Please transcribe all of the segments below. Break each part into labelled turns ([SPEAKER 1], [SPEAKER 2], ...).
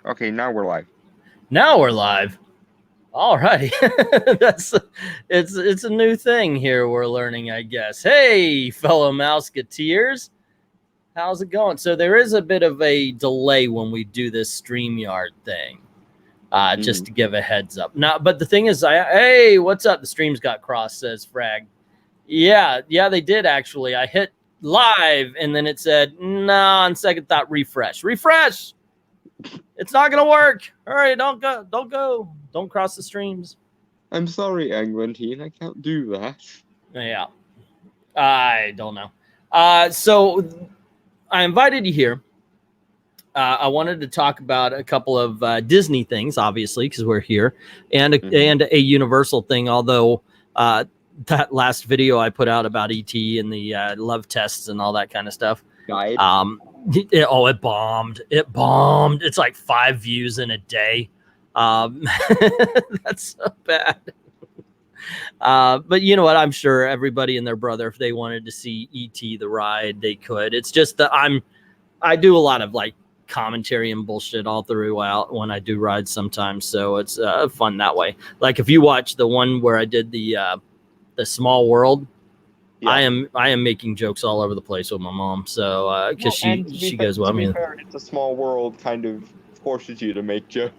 [SPEAKER 1] Okay, now we're live.
[SPEAKER 2] Now we're live. All right. It's a new thing here we're learning, I guess. Hey, fellow Mouseketeers. How's it going? So there is a bit of a delay when we do this StreamYard thing. Just to give a heads up. Now, but the thing is, hey, what's up? The streams got crossed, says Frag. Yeah, they did actually. I hit live and then it said, nah, on second thought, refresh. Refresh! It's not gonna work. All right, don't go. Don't cross the streams.
[SPEAKER 1] I'm sorry, Anglantine. I can't do that.
[SPEAKER 2] Yeah. I don't know. So I invited you here. I wanted to talk about a couple of Disney things, obviously, because we're here, and a Universal thing. Although that last video I put out about ET and the love tests and all that kind of stuff,
[SPEAKER 1] Guide.
[SPEAKER 2] It bombed. It bombed. It's like 5 views in a day. That's so bad. But you know what? I'm sure everybody and their brother, if they wanted to see ET the ride, they could. It's just that I do a lot of like commentary and bullshit all throughout when I do rides sometimes, so it's fun that way. Like if you watch the one where I did the Small World, yeah. I am making jokes all over the place with my mom, so because she goes, well, I mean,
[SPEAKER 1] it's a Small World kind of forces you to make jokes.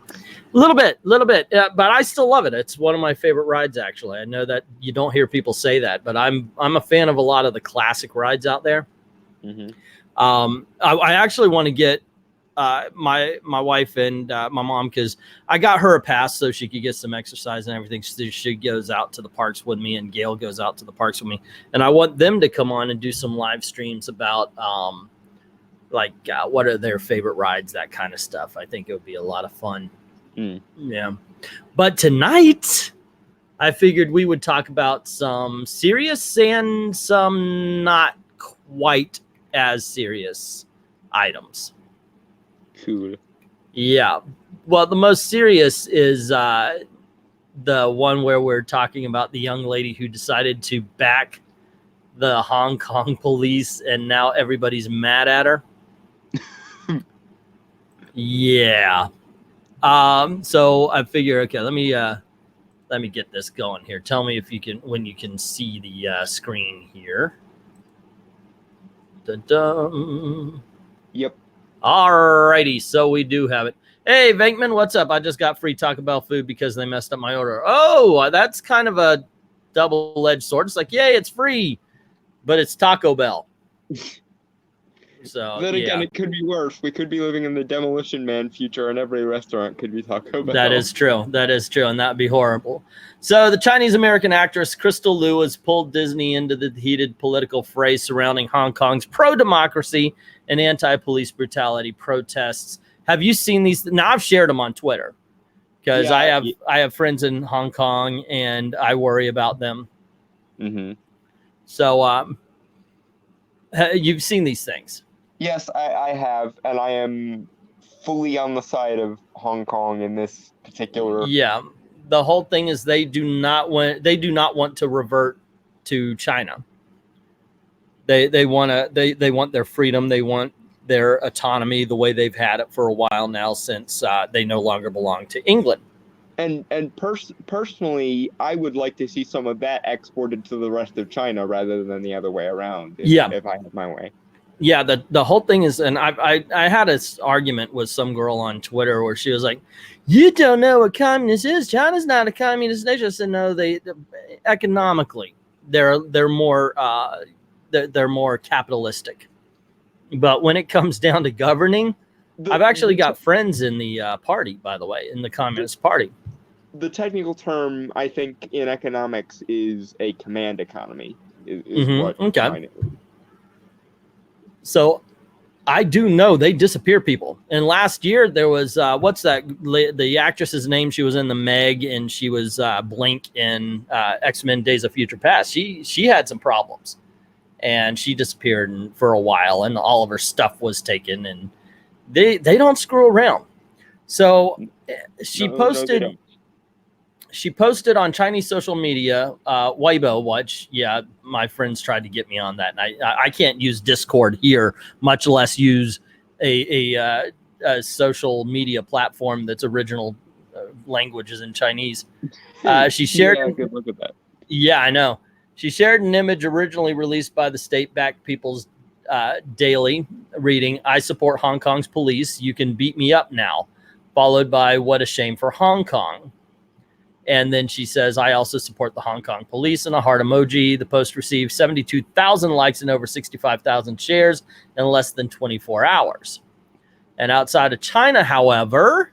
[SPEAKER 2] A little bit, but I still love it. It's one of my favorite rides, actually. I know that you don't hear people say that, but I'm a fan of a lot of the classic rides out there. I actually want to get my wife and my mom, because I got her a pass so she could get some exercise and everything. She goes out to the parks with me, and Gail goes out to the parks with me, and I want them to come on and do some live streams about what are their favorite rides, that kind of stuff. I think it would be a lot of fun. Yeah, but tonight I figured we would talk about some serious and some not quite as serious items.
[SPEAKER 1] Cool.
[SPEAKER 2] Yeah. Well, the most serious is the one where we're talking about the young lady who decided to back the Hong Kong police, and now everybody's mad at her. Yeah. So I figure, okay, let me get this going here. Tell me when you can see the screen here. Dun-dun.
[SPEAKER 1] Yep.
[SPEAKER 2] Alrighty, so we do have it. Hey, Venkman, what's up? I just got free Taco Bell food because they messed up my order. Oh, that's kind of a double-edged sword. It's like, yay, it's free, but it's Taco Bell. So
[SPEAKER 1] then again, it could be worse. We could be living in the Demolition Man future, and every restaurant could be Taco Bell.
[SPEAKER 2] That is true. That is true, and that'd be horrible. So the Chinese-American actress Crystal Liu has pulled Disney into the heated political fray surrounding Hong Kong's pro-democracy and anti-police brutality protests. Have you seen these? Now, I've shared them on Twitter because I have friends in Hong Kong, and I worry about them. So you've seen these things?
[SPEAKER 1] Yes, I have, and I am fully on the side of Hong Kong in this particular.
[SPEAKER 2] Yeah, the whole thing is they do not want to revert to China. They want their freedom. They want their autonomy the way they've had it for a while now, since they no longer belong to England.
[SPEAKER 1] And personally, I would like to see some of that exported to the rest of China rather than the other way around. If I had my way.
[SPEAKER 2] Yeah, the whole thing is, and I had this argument with some girl on Twitter where she was like, "You don't know what communist is. China's not a communist nation." I said, "No, they economically they're more capitalistic, but when it comes down to governing, I've actually got friends in the party, by the way, in the Communist Party."
[SPEAKER 1] The technical term, I think, in economics is a command economy. Is what
[SPEAKER 2] okay. So I do know they disappear people. And last year there was, what's that? The actress's name, she was in the Meg, and she was Blink in X-Men Days of Future Past. She had some problems, and she disappeared for a while, and all of her stuff was taken, and they don't screw around. So she posted... She posted on Chinese social media, Weibo, which, my friends tried to get me on that. And I can't use Discord here, much less use a social media platform that's original language is in Chinese. She shared.
[SPEAKER 1] Yeah, good look at that.
[SPEAKER 2] Yeah, I know. She shared an image originally released by the state-backed People's Daily, reading, "I support Hong Kong's police. You can beat me up now," followed by "What a shame for Hong Kong." And then she says, "I also support the Hong Kong police," and a heart emoji. The post received 72,000 likes and over 65,000 shares in less than 24 hours. And outside of China, however,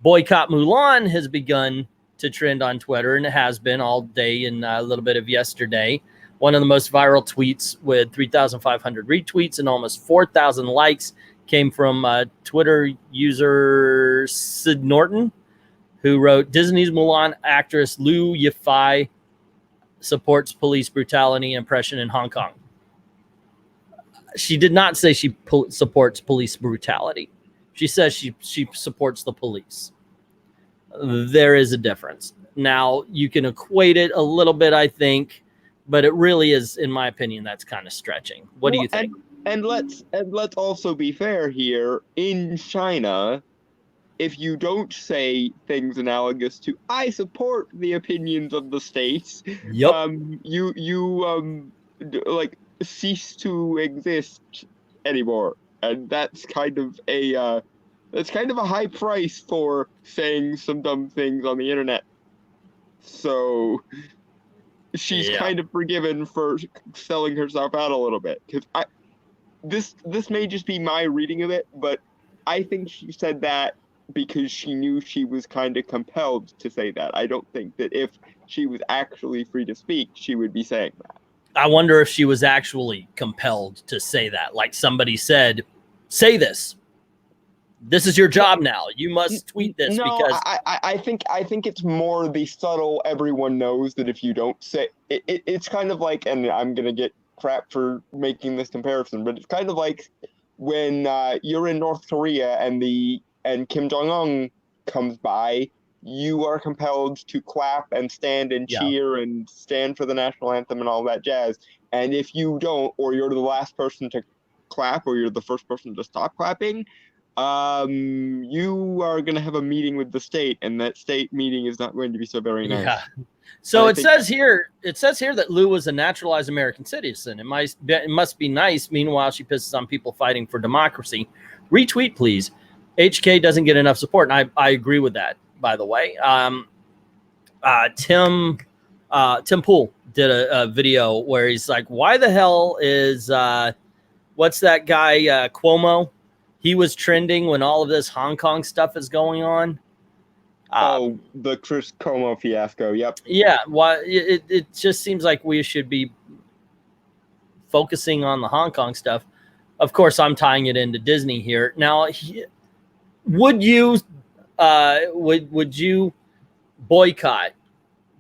[SPEAKER 2] Boycott Mulan has begun to trend on Twitter, and it has been all day and a little bit of yesterday. One of the most viral tweets with 3,500 retweets and almost 4,000 likes came from Twitter user Sid Norton, who wrote, "Disney's Mulan actress Liu Yifei supports police brutality and oppression in Hong Kong." She did not say she supports police brutality. She says she supports the police. There is a difference. Now, you can equate it a little bit, I think, but it really is, in my opinion, that's kind of stretching. What do you think?
[SPEAKER 1] And let's also be fair here. In China, if you don't say things analogous to "I support the opinions of the states,"
[SPEAKER 2] Yep.
[SPEAKER 1] you like cease to exist anymore, and that's kind of a high price for saying some dumb things on the internet. So she's kind of forgiven for selling herself out a little bit, because this may just be my reading of it, but I think she said that because she knew she was kind of compelled to say that. I don't think that if she was actually free to speak, she would be saying that.
[SPEAKER 2] I wonder if she was actually compelled to say that. Like somebody said, "Say this. This is your job now. You must tweet this."
[SPEAKER 1] No,
[SPEAKER 2] because
[SPEAKER 1] I think it's more the subtle. Everyone knows that if you don't say it's kind of like, and I'm gonna get crap for making this comparison, but it's kind of like when you're in North Korea and Kim Jong-un comes by, you are compelled to clap and stand and cheer and stand for the national anthem and all that jazz. And if you don't, or you're the last person to clap, or you're the first person to stop clapping, you are going to have a meeting with the state, and that state meeting is not going to be so very nice.
[SPEAKER 2] Yeah. So it says here that Liu was a naturalized American citizen. It must be nice. Meanwhile, she pisses on people fighting for democracy. Retweet, please. HK doesn't get enough support, and I agree with that, by the way. Tim Pool did a video where he's like, "Why the hell is what's that guy Cuomo? He was trending when all of this Hong Kong stuff is going on."
[SPEAKER 1] The Chris Cuomo fiasco. Yep.
[SPEAKER 2] Yeah. Well, it just seems like we should be focusing on the Hong Kong stuff. Of course, I'm tying it into Disney here. Now, would you boycott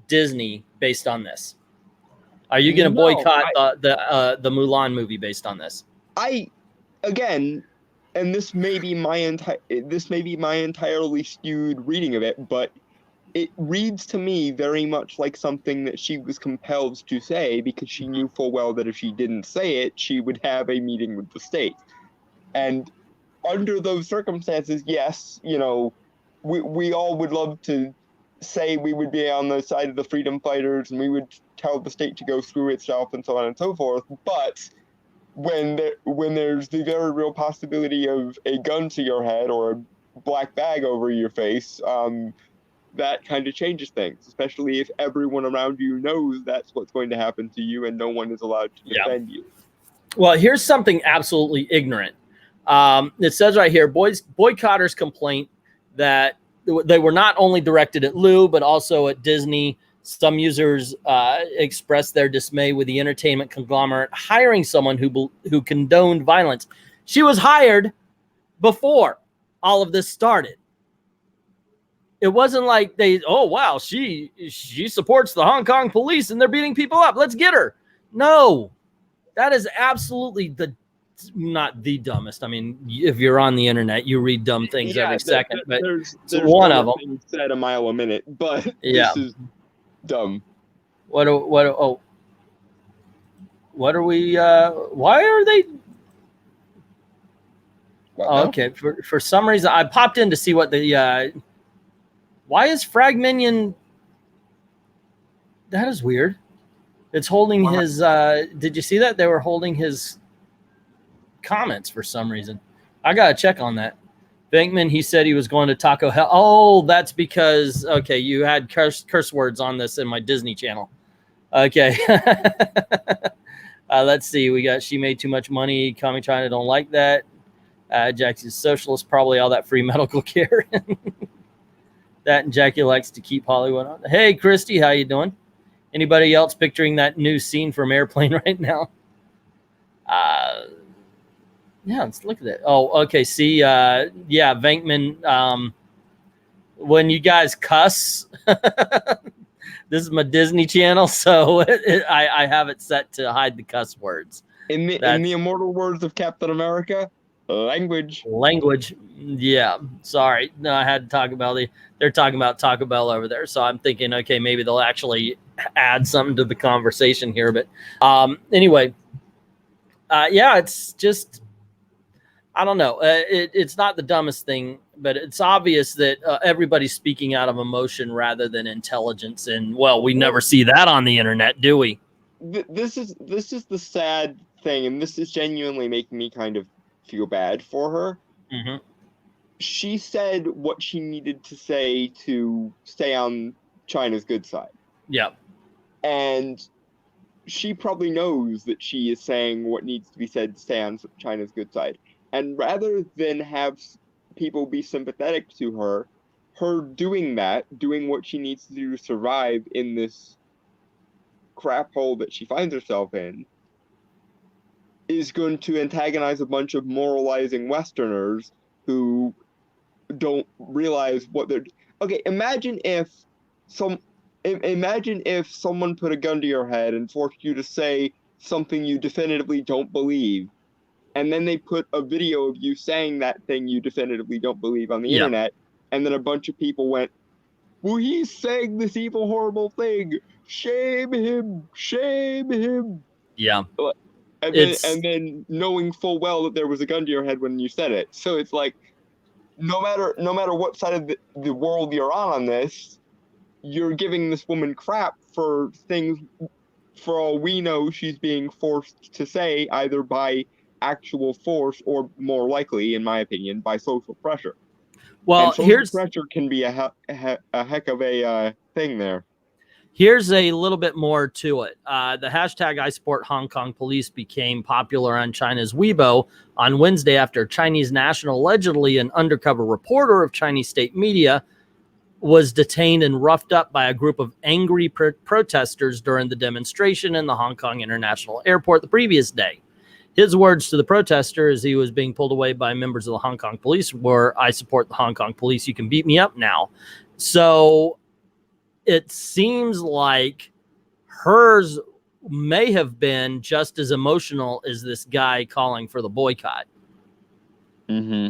[SPEAKER 2] Disney based on this? Are you going to boycott the Mulan movie based on this?
[SPEAKER 1] And this may be my entirely skewed reading of it, but it reads to me very much like something that she was compelled to say, because she knew full well that if she didn't say it, she would have a meeting with the state. And under those circumstances, yes, we all would love to say we would be on the side of the freedom fighters and we would tell the state to go screw itself and so on and so forth. But when there's the very real possibility of a gun to your head or a black bag over your face, that kind of changes things, especially if everyone around you knows that's what's going to happen to you and no one is allowed to defend you.
[SPEAKER 2] Well, here's something absolutely ignorant. It says right here, boycotters complaint that they were not only directed at Liu, but also at Disney. Some users expressed their dismay with the entertainment conglomerate hiring someone who condoned violence. She was hired before all of this started. It wasn't like she supports the Hong Kong police and they're beating people up. Let's get her. No, that is absolutely not the dumbest. I mean, if you're on the internet, you read dumb things every second, but there's one of them
[SPEAKER 1] said a mile a minute, but
[SPEAKER 2] this
[SPEAKER 1] is dumb.
[SPEAKER 2] What are we? Why are they?
[SPEAKER 1] What
[SPEAKER 2] Oh,
[SPEAKER 1] now?
[SPEAKER 2] okay. For some reason, I popped in to see what the why is Fragminion? That is weird. It's holding his. Did you see that they were holding his comments for some reason? I gotta check on that. Venkman, he said he was going to Taco Hell. Oh, that's because okay, you had curse words on this in my Disney Channel. Okay. Let's see. We got she made too much money. Comic China don't like that. Jackie's socialist, probably all that free medical care. That and Jackie likes to keep Hollywood on. Hey, Christy, how you doing? Anybody else picturing that new scene from Airplane right now? Yeah, let's look at it. Oh, okay. See, yeah, Venkman, when you guys cuss, this is my Disney Channel, so I have it set to hide the cuss words.
[SPEAKER 1] In the immortal words of Captain America, language.
[SPEAKER 2] Yeah, sorry. No, I had to talk about they're talking about Taco Bell over there, so I'm thinking, okay, maybe they'll actually add something to the conversation here. But anyway, yeah, it's just, I don't know. It's not the dumbest thing, but it's obvious that everybody's speaking out of emotion rather than intelligence. And well, we never see that on the internet, do we?
[SPEAKER 1] This is the sad thing, and this is genuinely making me kind of feel bad for her.
[SPEAKER 2] Mm-hmm.
[SPEAKER 1] She said what she needed to say to stay on China's good side.
[SPEAKER 2] Yeah.
[SPEAKER 1] And she probably knows that she is saying what needs to be said to stay on China's good side. And rather than have people be sympathetic to her, doing what she needs to do to survive in this crap hole that she finds herself in, is going to antagonize a bunch of moralizing Westerners who don't realize what they're. Okay, imagine if someone put a gun to your head and forced you to say something you definitively don't believe, and then they put a video of you saying that thing you definitively don't believe on the internet, and then a bunch of people went, well, he's saying this evil, horrible thing. Shame him. Shame him.
[SPEAKER 2] Yeah.
[SPEAKER 1] And then knowing full well that there was a gun to your head when you said it. So it's like, no matter what side of the world you're on this, you're giving this woman crap for things, for all we know, she's being forced to say either by actual force or, more likely, in my opinion, by social pressure.
[SPEAKER 2] Well,
[SPEAKER 1] and social pressure can be a heck of a thing there.
[SPEAKER 2] Here's a little bit more to it. The hashtag I support Hong Kong police became popular on China's Weibo on Wednesday after Chinese national, allegedly an undercover reporter of Chinese state media, was detained and roughed up by a group of angry protesters during the demonstration in the Hong Kong International Airport the previous day. His words to the protester as he was being pulled away by members of the Hong Kong police were, I support the Hong Kong police. You can beat me up now. So it seems like hers may have been just as emotional as this guy calling for the boycott.
[SPEAKER 1] Mm-hmm.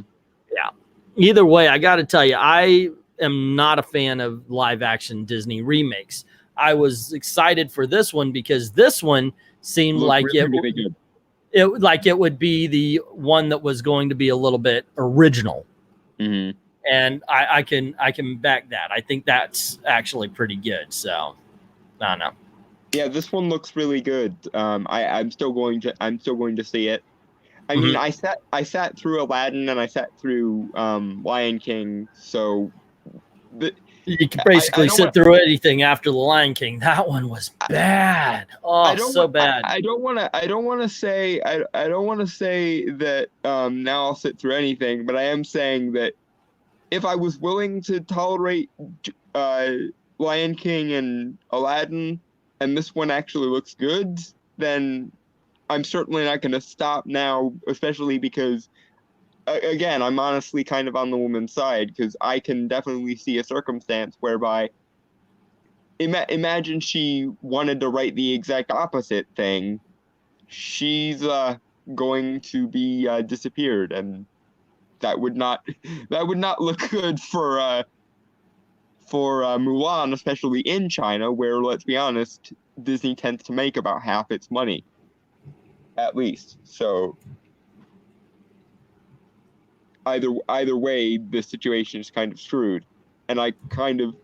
[SPEAKER 2] Yeah. Either way, I got to tell you, I am not a fan of live action Disney remakes. I was excited for this one because this one seemed like really it would be the one that was going to be a little bit original.
[SPEAKER 1] Mm-hmm.
[SPEAKER 2] And I can back that. I think that's actually pretty good. So I don't know.
[SPEAKER 1] Yeah, this one looks really good. I'm still going to see it. I mean, I sat through Aladdin and I sat through Lion King, so
[SPEAKER 2] you can basically sit through anything after the Lion King. That one was bad. So bad.
[SPEAKER 1] I don't want to say that now I'll sit through anything, but I am saying that if I was willing to tolerate Lion King and Aladdin, and this one actually looks good, then I'm certainly not going to stop now, especially because, again, I'm honestly kind of on the woman's side, because I can definitely see a circumstance whereby, imagine she wanted to write the exact opposite thing, she's going to be disappeared, and that would not look good for Mulan, especially in China, where, let's be honest, Disney tends to make about half its money, at least. So either way, the situation is kind of screwed. And I kind of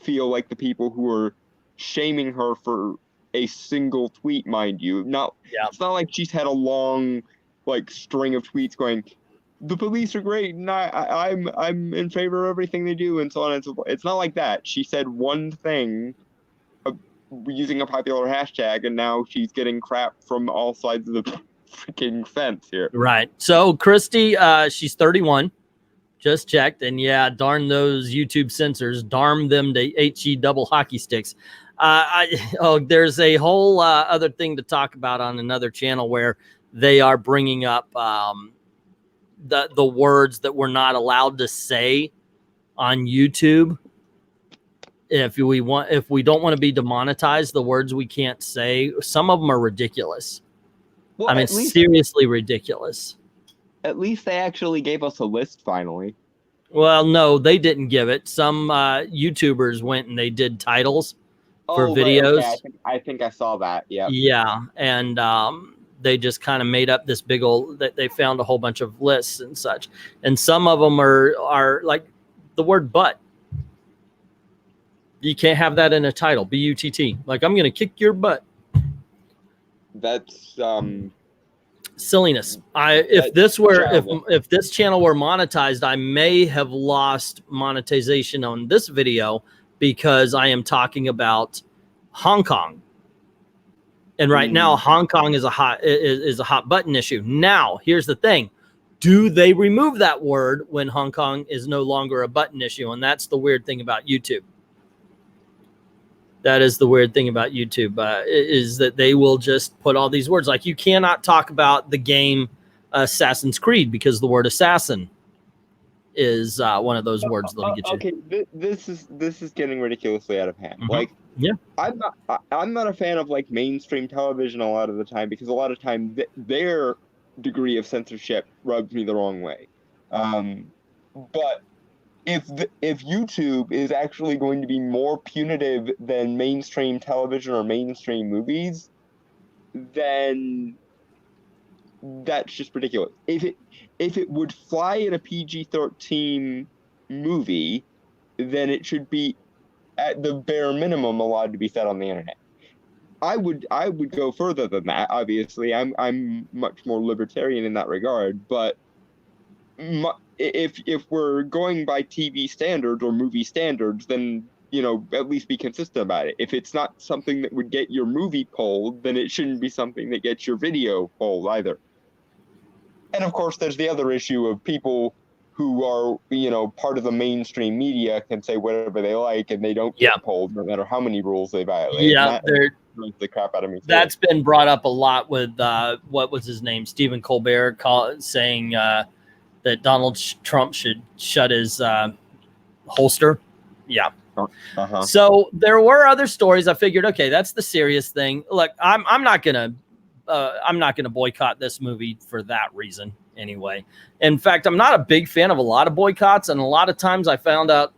[SPEAKER 1] feel like the people who are shaming her for a single tweet, mind you, it's not like she's had a long like string of tweets going, the police are great and I'm in favor of everything they do and so on and so forth. It's not like that. She said one thing using a popular hashtag, and now she's getting crap from all sides of the freaking fence here.
[SPEAKER 2] Right. So Christy, she's 31. Just checked, and yeah, darn those YouTube censors, darn them to HE double hockey sticks. There's a whole other thing to talk about on another channel where they are bringing up the words that we're not allowed to say on YouTube. If we don't want to be demonetized, the words we can't say, some of them are ridiculous. Well, I mean, seriously ridiculous.
[SPEAKER 1] At least they actually gave us a list finally.
[SPEAKER 2] Well, no, they didn't give it. Some YouTubers went and they did titles for videos.
[SPEAKER 1] Right, okay. I think I saw that. Yeah.
[SPEAKER 2] Yeah, and they just kind of made up this big old. That they found a whole bunch of lists and such, and some of them are like the word "butt." You can't have that in a title. B-U-T-T. Like, I'm gonna kick your butt.
[SPEAKER 1] That's
[SPEAKER 2] silliness. If this channel were monetized, I may have lost monetization on this video because I am talking about Hong Kong. And right now, Hong Kong is a hot button issue. Now, here's the thing. Do they remove that word when Hong Kong is no longer a button issue? And that's the weird thing about YouTube. That is the weird thing about YouTube, is that they will just put all these words. Like, you cannot talk about the game Assassin's Creed because the word assassin is one of those words that'll get you.
[SPEAKER 1] Okay, this is getting ridiculously out of hand.
[SPEAKER 2] Mm-hmm.
[SPEAKER 1] Like,
[SPEAKER 2] yeah,
[SPEAKER 1] I'm not a fan of like mainstream television a lot of the time because a lot of time their degree of censorship rubs me the wrong way. But if YouTube is actually going to be more punitive than mainstream television or mainstream movies, then that's just ridiculous. If it would fly in a PG-13 movie, then it should be at the bare minimum allowed to be said on the internet. I would go further than that. Obviously, I'm much more libertarian in that regard, but if we're going by TV standards or movie standards, then, you know, at least be consistent about it. If it's not something that would get your movie pulled, then it shouldn't be something that gets your video pulled either. And of course, there's the other issue of people who are, you know, part of the mainstream media can say whatever they like and they don't get pulled no matter how many rules they violate.
[SPEAKER 2] Yeah,
[SPEAKER 1] the crap out of me.
[SPEAKER 2] That's been brought up a lot with what was his name, Stephen Colbert, saying that Donald Trump should shut his holster. Yeah.
[SPEAKER 1] Uh-huh.
[SPEAKER 2] So there were other stories. I figured, okay, that's the serious thing. Look, I'm not gonna boycott this movie for that reason anyway. In fact, I'm not a big fan of a lot of boycotts, and a lot of times I found out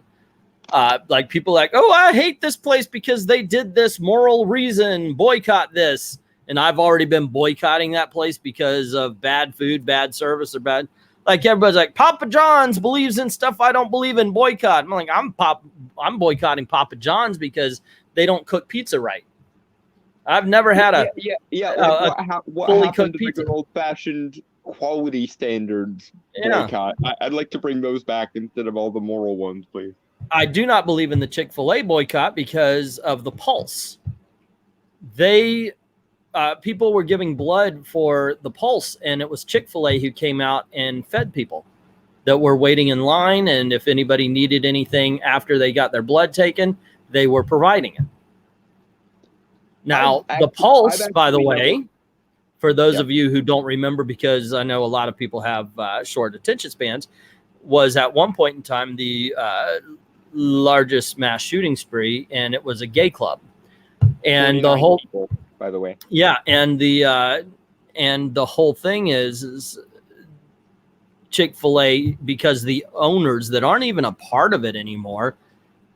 [SPEAKER 2] like people like, oh, I hate this place because they did this moral reason, boycott this. And I've already been boycotting that place because of bad food, bad service, or bad. Like, everybody's like, Papa John's believes in stuff I don't believe in, boycott. I'm like, I'm boycotting Papa John's because they don't cook pizza right. I've never had a
[SPEAKER 1] what
[SPEAKER 2] fully
[SPEAKER 1] happened
[SPEAKER 2] cooked
[SPEAKER 1] to
[SPEAKER 2] pizza.
[SPEAKER 1] the good old-fashioned quality standards boycott? I'd like to bring those back instead of all the moral ones, please.
[SPEAKER 2] I do not believe in the Chick-fil-A boycott because of the Pulse. They people were giving blood for the Pulse, and it was Chick-fil-A who came out and fed people that were waiting in line, and if anybody needed anything after they got their blood taken, they were providing it. Now, the Pulse, by the way, for those of you who don't remember, because I know a lot of people have short attention spans, was at one point in time the largest mass shooting spree, and it was a gay club. And the whole
[SPEAKER 1] people, by the way.
[SPEAKER 2] Yeah, and the whole thing is Chick-fil-A, because the owners that aren't even a part of it anymore,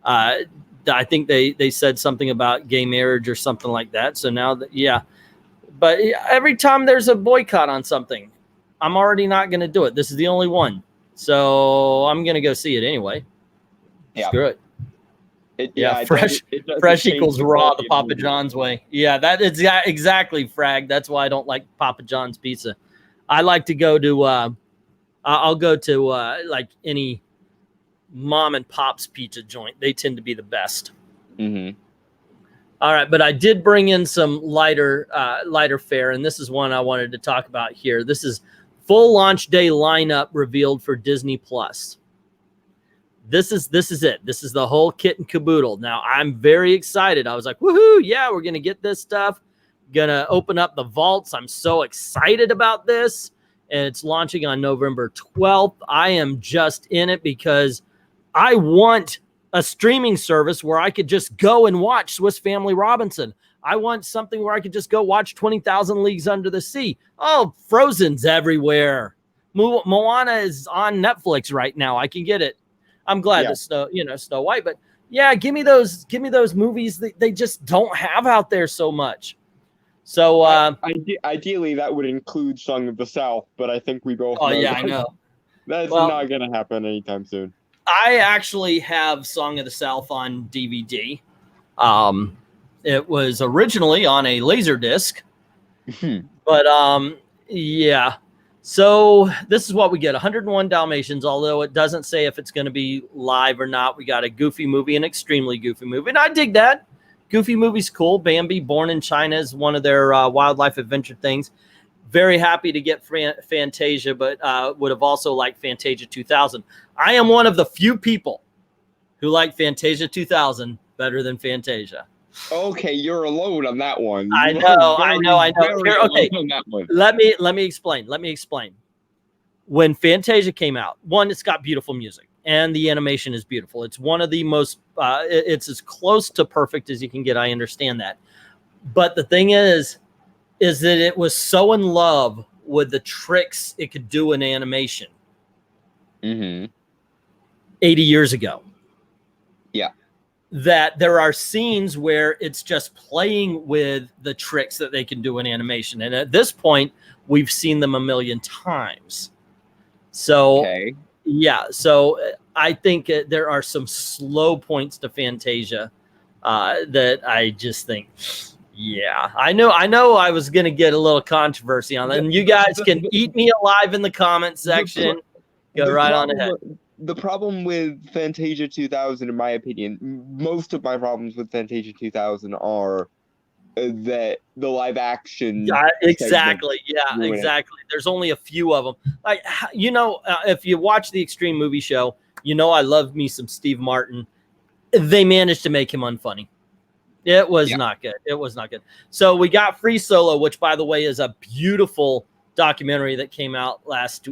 [SPEAKER 2] I think they said something about gay marriage or something like that. So now that, but every time there's a boycott on something, I'm already not going to do it. This is the only one. So I'm gonna go see it anyway.
[SPEAKER 1] Yeah.
[SPEAKER 2] Screw it.
[SPEAKER 1] Yeah,
[SPEAKER 2] fresh
[SPEAKER 1] it doesn't
[SPEAKER 2] fresh
[SPEAKER 1] change
[SPEAKER 2] equals
[SPEAKER 1] the
[SPEAKER 2] raw
[SPEAKER 1] quality
[SPEAKER 2] the
[SPEAKER 1] of
[SPEAKER 2] Papa
[SPEAKER 1] movie.
[SPEAKER 2] John's way. Yeah, that is exactly, Frag. That's why I don't like Papa John's pizza. I like to go to I'll go to like any mom and pop's pizza joint. They tend to be the best.
[SPEAKER 1] Mm-hmm.
[SPEAKER 2] All right, but I did bring in some lighter fare, and this is one I wanted to talk about here. This is full launch day lineup revealed for Disney Plus. This is it. This is the whole kit and caboodle. Now, I'm very excited. I was like, woohoo, yeah, we're going to get this stuff. Going to open up the vaults. I'm so excited about this. And it's launching on November 12th. I am just in it because I want a streaming service where I could just go and watch Swiss Family Robinson. I want something where I could just go watch 20,000 Leagues Under the Sea. Oh, Frozen's everywhere. Moana is on Netflix right now. I can get it. I'm glad that Snow White, but yeah, give me those movies that they just don't have out there so much. So
[SPEAKER 1] ideally that would include Song of the South, but I think we both know
[SPEAKER 2] I know.
[SPEAKER 1] That's not going to happen anytime soon.
[SPEAKER 2] I actually have Song of the South on DVD. It was originally on a Laserdisc, but yeah. So this is what we get: 101 Dalmatians, although it doesn't say if it's going to be live or not. We got a Goofy movie, an extremely Goofy movie, and I dig that. Goofy movie's cool. Bambi, Born in China, is one of their wildlife adventure things. Very happy to get Fantasia, but would have also liked Fantasia 2000. I am one of the few people who like Fantasia 2000 better than Fantasia.
[SPEAKER 1] Okay, you're alone on that one.
[SPEAKER 2] I know. Here, okay, let me explain. When Fantasia came out, one, it's got beautiful music, and the animation is beautiful. It's one of the most. It's as close to perfect as you can get. I understand that, but the thing is that it was so in love with the tricks it could do in animation. 80 years ago.
[SPEAKER 1] Yeah.
[SPEAKER 2] That there are scenes where it's just playing with the tricks that they can do in animation. And at this point, we've seen them a million times. So, yeah. So I think there are some slow points to Fantasia that I just think, yeah, I know I was going to get a little controversy on that. And you guys can eat me alive in the comment section. Go right on ahead.
[SPEAKER 1] The problem with Fantasia 2000, in my opinion, most of my problems with Fantasia 2000 are that the live action.
[SPEAKER 2] Exactly. Yeah, exactly. There's only a few of them. Like, if you watch the Extreme Movie Show, I love me some Steve Martin. They managed to make him unfunny. It was not good. It was not good. So we got Free Solo, which, by the way, is a beautiful documentary that came out last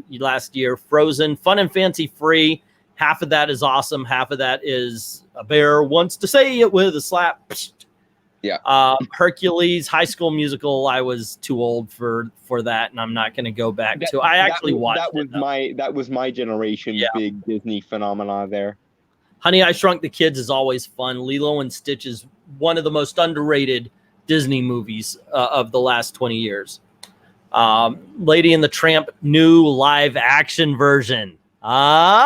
[SPEAKER 2] year. Frozen, fun and fancy free. Half of that is awesome. Half of that is a bear wants to say it with a slap.
[SPEAKER 1] Yeah.
[SPEAKER 2] Hercules, High School Musical. I was too old for that, and I'm not going to go back to. I actually watched
[SPEAKER 1] that was my generation's big Disney phenomena there.
[SPEAKER 2] Honey, I Shrunk the Kids is always fun. Lilo and Stitch is one of the most underrated Disney movies of the last 20 years. Lady and the Tramp new live action version.
[SPEAKER 1] Womp.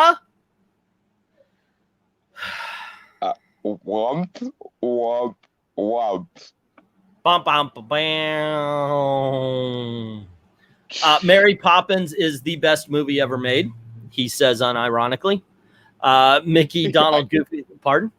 [SPEAKER 2] Bum, bum, bum, bam. Mary Poppins is the best movie ever made, he says unironically. Mickey, Donald, Goofy. Pardon?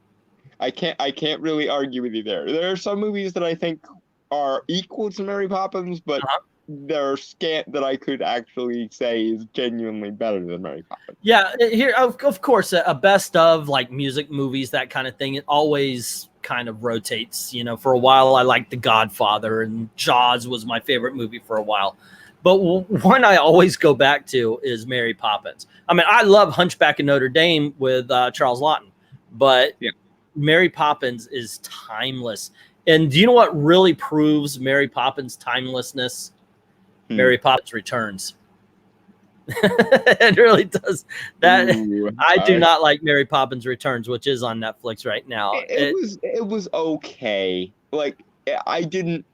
[SPEAKER 1] I can't really argue with you there. There are some movies that I think are equal to Mary Poppins, but they're scant that I could actually say is genuinely better than Mary Poppins.
[SPEAKER 2] Yeah, here of course a best of like music movies, that kind of thing. It always kind of rotates. For a while I liked The Godfather, and Jaws was my favorite movie for a while. But one I always go back to is Mary Poppins. I mean, I love Hunchback of Notre Dame with Charles Laughton, but Mary Poppins is timeless. And do you know what really proves Mary Poppins' timelessness? Mary Poppins Returns. It really does. I do not like Mary Poppins Returns, which is on Netflix right now.
[SPEAKER 1] It was okay. Like, I didn't.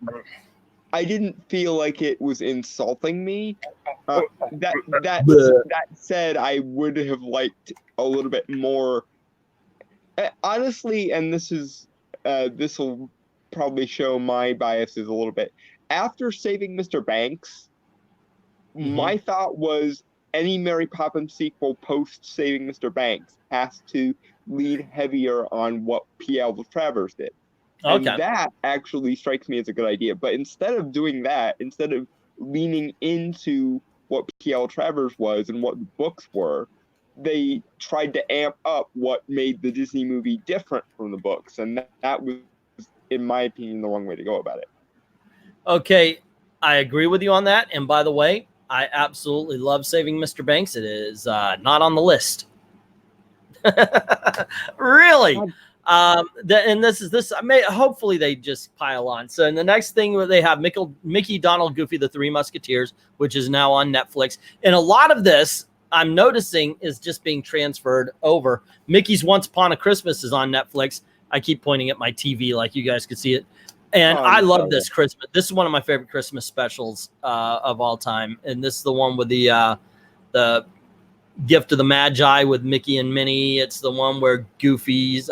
[SPEAKER 1] I didn't feel like it was insulting me. That
[SPEAKER 2] Bleh.
[SPEAKER 1] that said, I would have liked a little bit more. Honestly, and this will probably show my biases a little bit. After saving Mr. Banks, my thought was any Mary Poppins sequel post saving Mr. Banks has to lean heavier on what P.L. Travers did. And
[SPEAKER 2] Okay.
[SPEAKER 1] that actually strikes me as a good idea. But instead of doing that, instead of leaning into what P.L. Travers was and what the books were, they tried to amp up what made the Disney movie different from the books. And that was, in my opinion, the wrong way to go about it.
[SPEAKER 2] Okay, I agree with you on that. And by the way, I absolutely love Saving Mr. Banks. It is not on the list. Really? And this. Hopefully they just pile on. So in the next thing they have Mickey, Donald, Goofy, the Three Musketeers, which is now on Netflix. And a lot of this I'm noticing is just being transferred over. Mickey's Once Upon a Christmas is on Netflix. I keep pointing at my TV like you guys could see it. And I love this Christmas. This is one of my favorite Christmas specials of all time. And this is the one with the Gift of the Magi with Mickey and Minnie. It's the one where Goofy's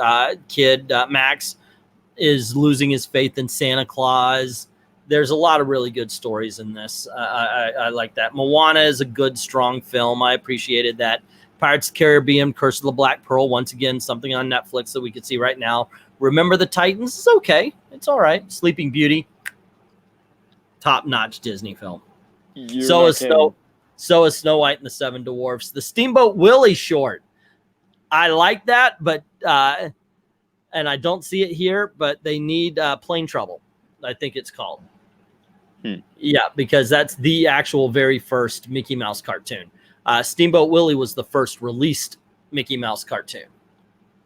[SPEAKER 2] kid, Max, is losing his faith in Santa Claus. There's a lot of really good stories in this. I like that. Moana is a good, strong film. I appreciated that. Pirates of the Caribbean, Curse of the Black Pearl, once again, something on Netflix that we can see right now. Remember the Titans is okay. It's all right. Sleeping Beauty, top-notch Disney film. So is Snow White and the Seven Dwarfs. The Steamboat Willie short. I like that, but and I don't see it here, but they need Plane Trouble, I think it's called. Yeah, because that's the actual very first Mickey Mouse cartoon. Steamboat Willie was the first released Mickey Mouse cartoon.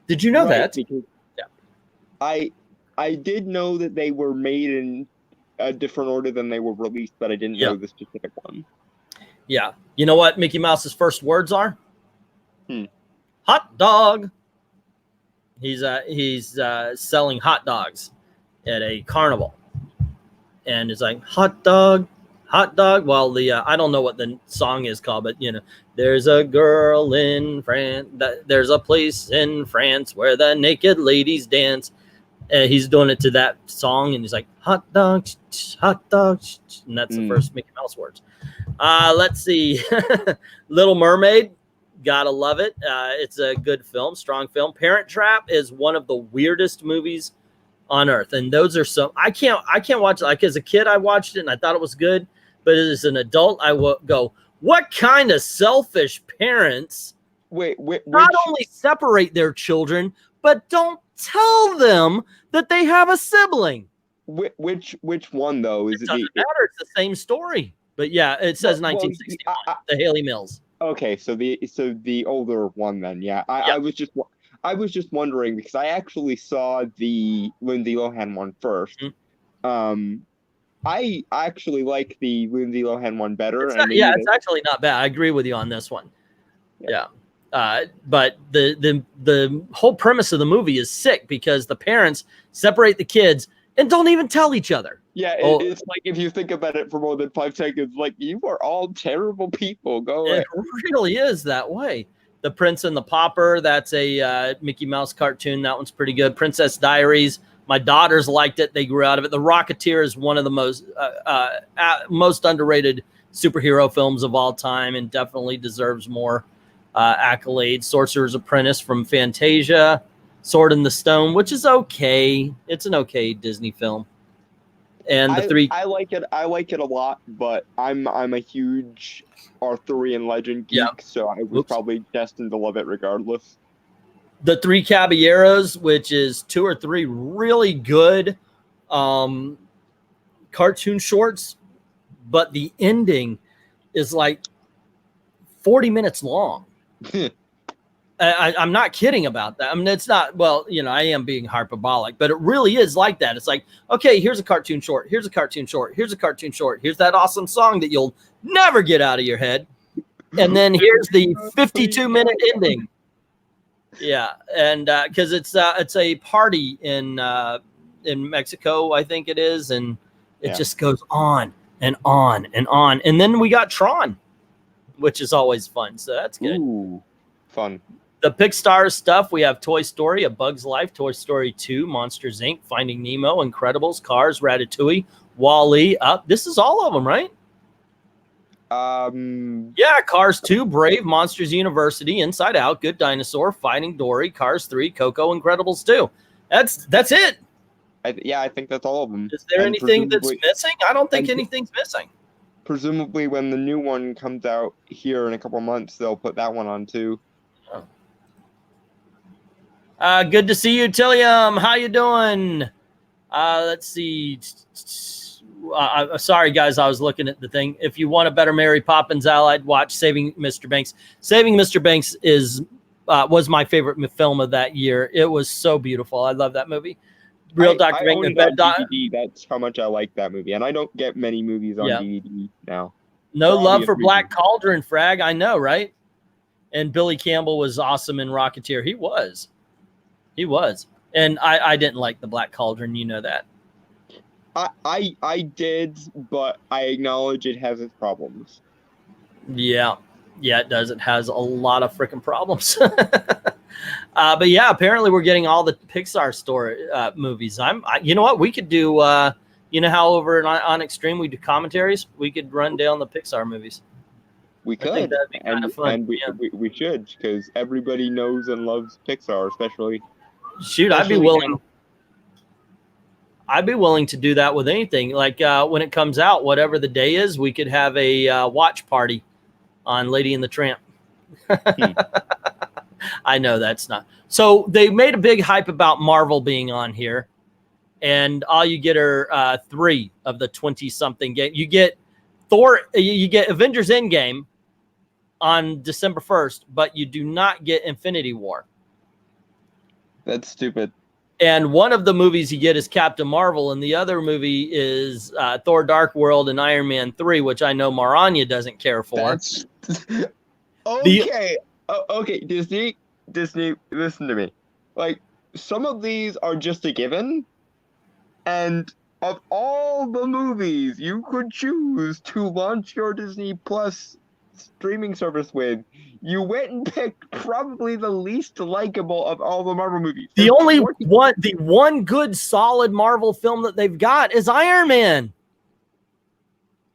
[SPEAKER 2] Did you know that?
[SPEAKER 1] Because I did know that they were made in a different order than they were released, but I didn't know the specific one.
[SPEAKER 2] Yeah. You know what Mickey Mouse's first words are? Hot dog. He's selling hot dogs at a carnival. And it's like, hot dog, hot dog. Well, I don't know what the song is called, but, there's a girl in France. There's a place in France where the naked ladies dance. He's doing it to that song, and he's like, hot dog, and that's the first Mickey Mouse words. Let's see. Little Mermaid, gotta love it. It's a good film, strong film. Parent Trap is one of the weirdest movies on earth, and those are some. I can't watch it. Like as a kid, I watched it and I thought it was good, but as an adult, I will go, what kind of selfish parents? Not only separate their children, but don't tell them that they have a sibling.
[SPEAKER 1] Which one though?
[SPEAKER 2] It doesn't matter. It's the same story. But yeah, it says 1961. The Haley Mills.
[SPEAKER 1] Okay, so the older one then. Yeah, I was just wondering because I actually saw the Lindsay Lohan one first. I actually like the Lindsay Lohan one better.
[SPEAKER 2] It's actually not bad. I agree with you on this one. Yeah. But the whole premise of the movie is sick because the parents separate the kids and don't even tell each other.
[SPEAKER 1] Yeah, it's like if you think about it for more than 5 seconds, like you are all terrible people. Go away.
[SPEAKER 2] It really is that way. The Prince and the Pauper, that's a Mickey Mouse cartoon. That one's pretty good. Princess Diaries. My daughters liked it. They grew out of it. The Rocketeer is one of the most underrated superhero films of all time and definitely deserves more accolades. Sorcerer's Apprentice from Fantasia. Sword in the Stone, which is okay. It's an okay Disney film. And
[SPEAKER 1] I like it. I like it a lot, but I'm a huge Arthurian legend geek, so I was probably destined to love it regardless.
[SPEAKER 2] The Three Caballeros, which is 2 or 3 really good cartoon shorts, but the ending is like 40 minutes long. I'm not kidding about that. I mean, it's not, well, I am being hyperbolic, but it really is like that. It's like, okay, here's a cartoon short. Here's a cartoon short. Here's a cartoon short. Here's that awesome song that you'll never get out of your head. And then here's the 52-minute ending. Yeah. And because it's a party in Mexico, I think it is. And It
[SPEAKER 1] Yeah.
[SPEAKER 2] just goes on and on and on. And then we got Tron, which is always fun. So that's good.
[SPEAKER 1] Ooh, fun.
[SPEAKER 2] The Pixar stuff, we have Toy Story, A Bug's Life, Toy Story 2, Monsters, Inc., Finding Nemo, Incredibles, Cars, Ratatouille, Wall-E. This is all of them, right? Yeah, Cars 2, Brave, Monsters University, Inside Out, Good Dinosaur, Finding Dory, Cars 3, Coco, Incredibles 2. That's it.
[SPEAKER 1] I think that's all of them.
[SPEAKER 2] Is there anything that's missing? I don't think anything's missing.
[SPEAKER 1] Presumably, when the new one comes out here in a couple months, they'll put that one on too.
[SPEAKER 2] Good to see you, Tillium. How you doing? Let's see. Sorry, guys. I was looking at the thing. If you want a better Mary Poppins Allied, watch Saving Mr. Banks. Saving Mr. Banks was my favorite film of that year. It was so beautiful. I love that movie. Real Dr. Venkman.
[SPEAKER 1] DVD. That's how much I like that movie. And I don't get many movies on DVD now.
[SPEAKER 2] No love for Black Cauldron, Frag. I know, right? And Billy Campbell was awesome in Rocketeer. He was. And I didn't like the Black Cauldron. You know that.
[SPEAKER 1] I did, but I acknowledge it has its problems. Yeah,
[SPEAKER 2] it does. It has a lot of freaking problems. But yeah, apparently we're getting all the Pixar story movies. You know what? We could do. You know how over on Extreme we do commentaries? We could run down the Pixar movies.
[SPEAKER 1] We could.
[SPEAKER 2] I think that'd be kind of fun.
[SPEAKER 1] And we should, because everybody knows and loves Pixar, especially.
[SPEAKER 2] Shoot, I'd be willing. I'd be willing to do that with anything. Like when it comes out, whatever the day is, we could have a watch party on Lady and the Tramp. I know that's not. So they made a big hype about Marvel being on here, and all you get are 3 of the 20-something game. You get Thor. You get Avengers Endgame on December 1st, but you do not get Infinity War.
[SPEAKER 1] That's stupid.
[SPEAKER 2] And one of the movies you get is Captain Marvel, and the other movie is Thor: Dark World and Iron Man 3, which I know Maranya doesn't care for.
[SPEAKER 1] Okay. Okay, Disney, listen to me. Like, some of these are just a given, and of all the movies you could choose to launch your Disney Plus streaming service with, you went and picked probably the least likable of all the Marvel movies.
[SPEAKER 2] The one good solid Marvel film that they've got is Iron Man.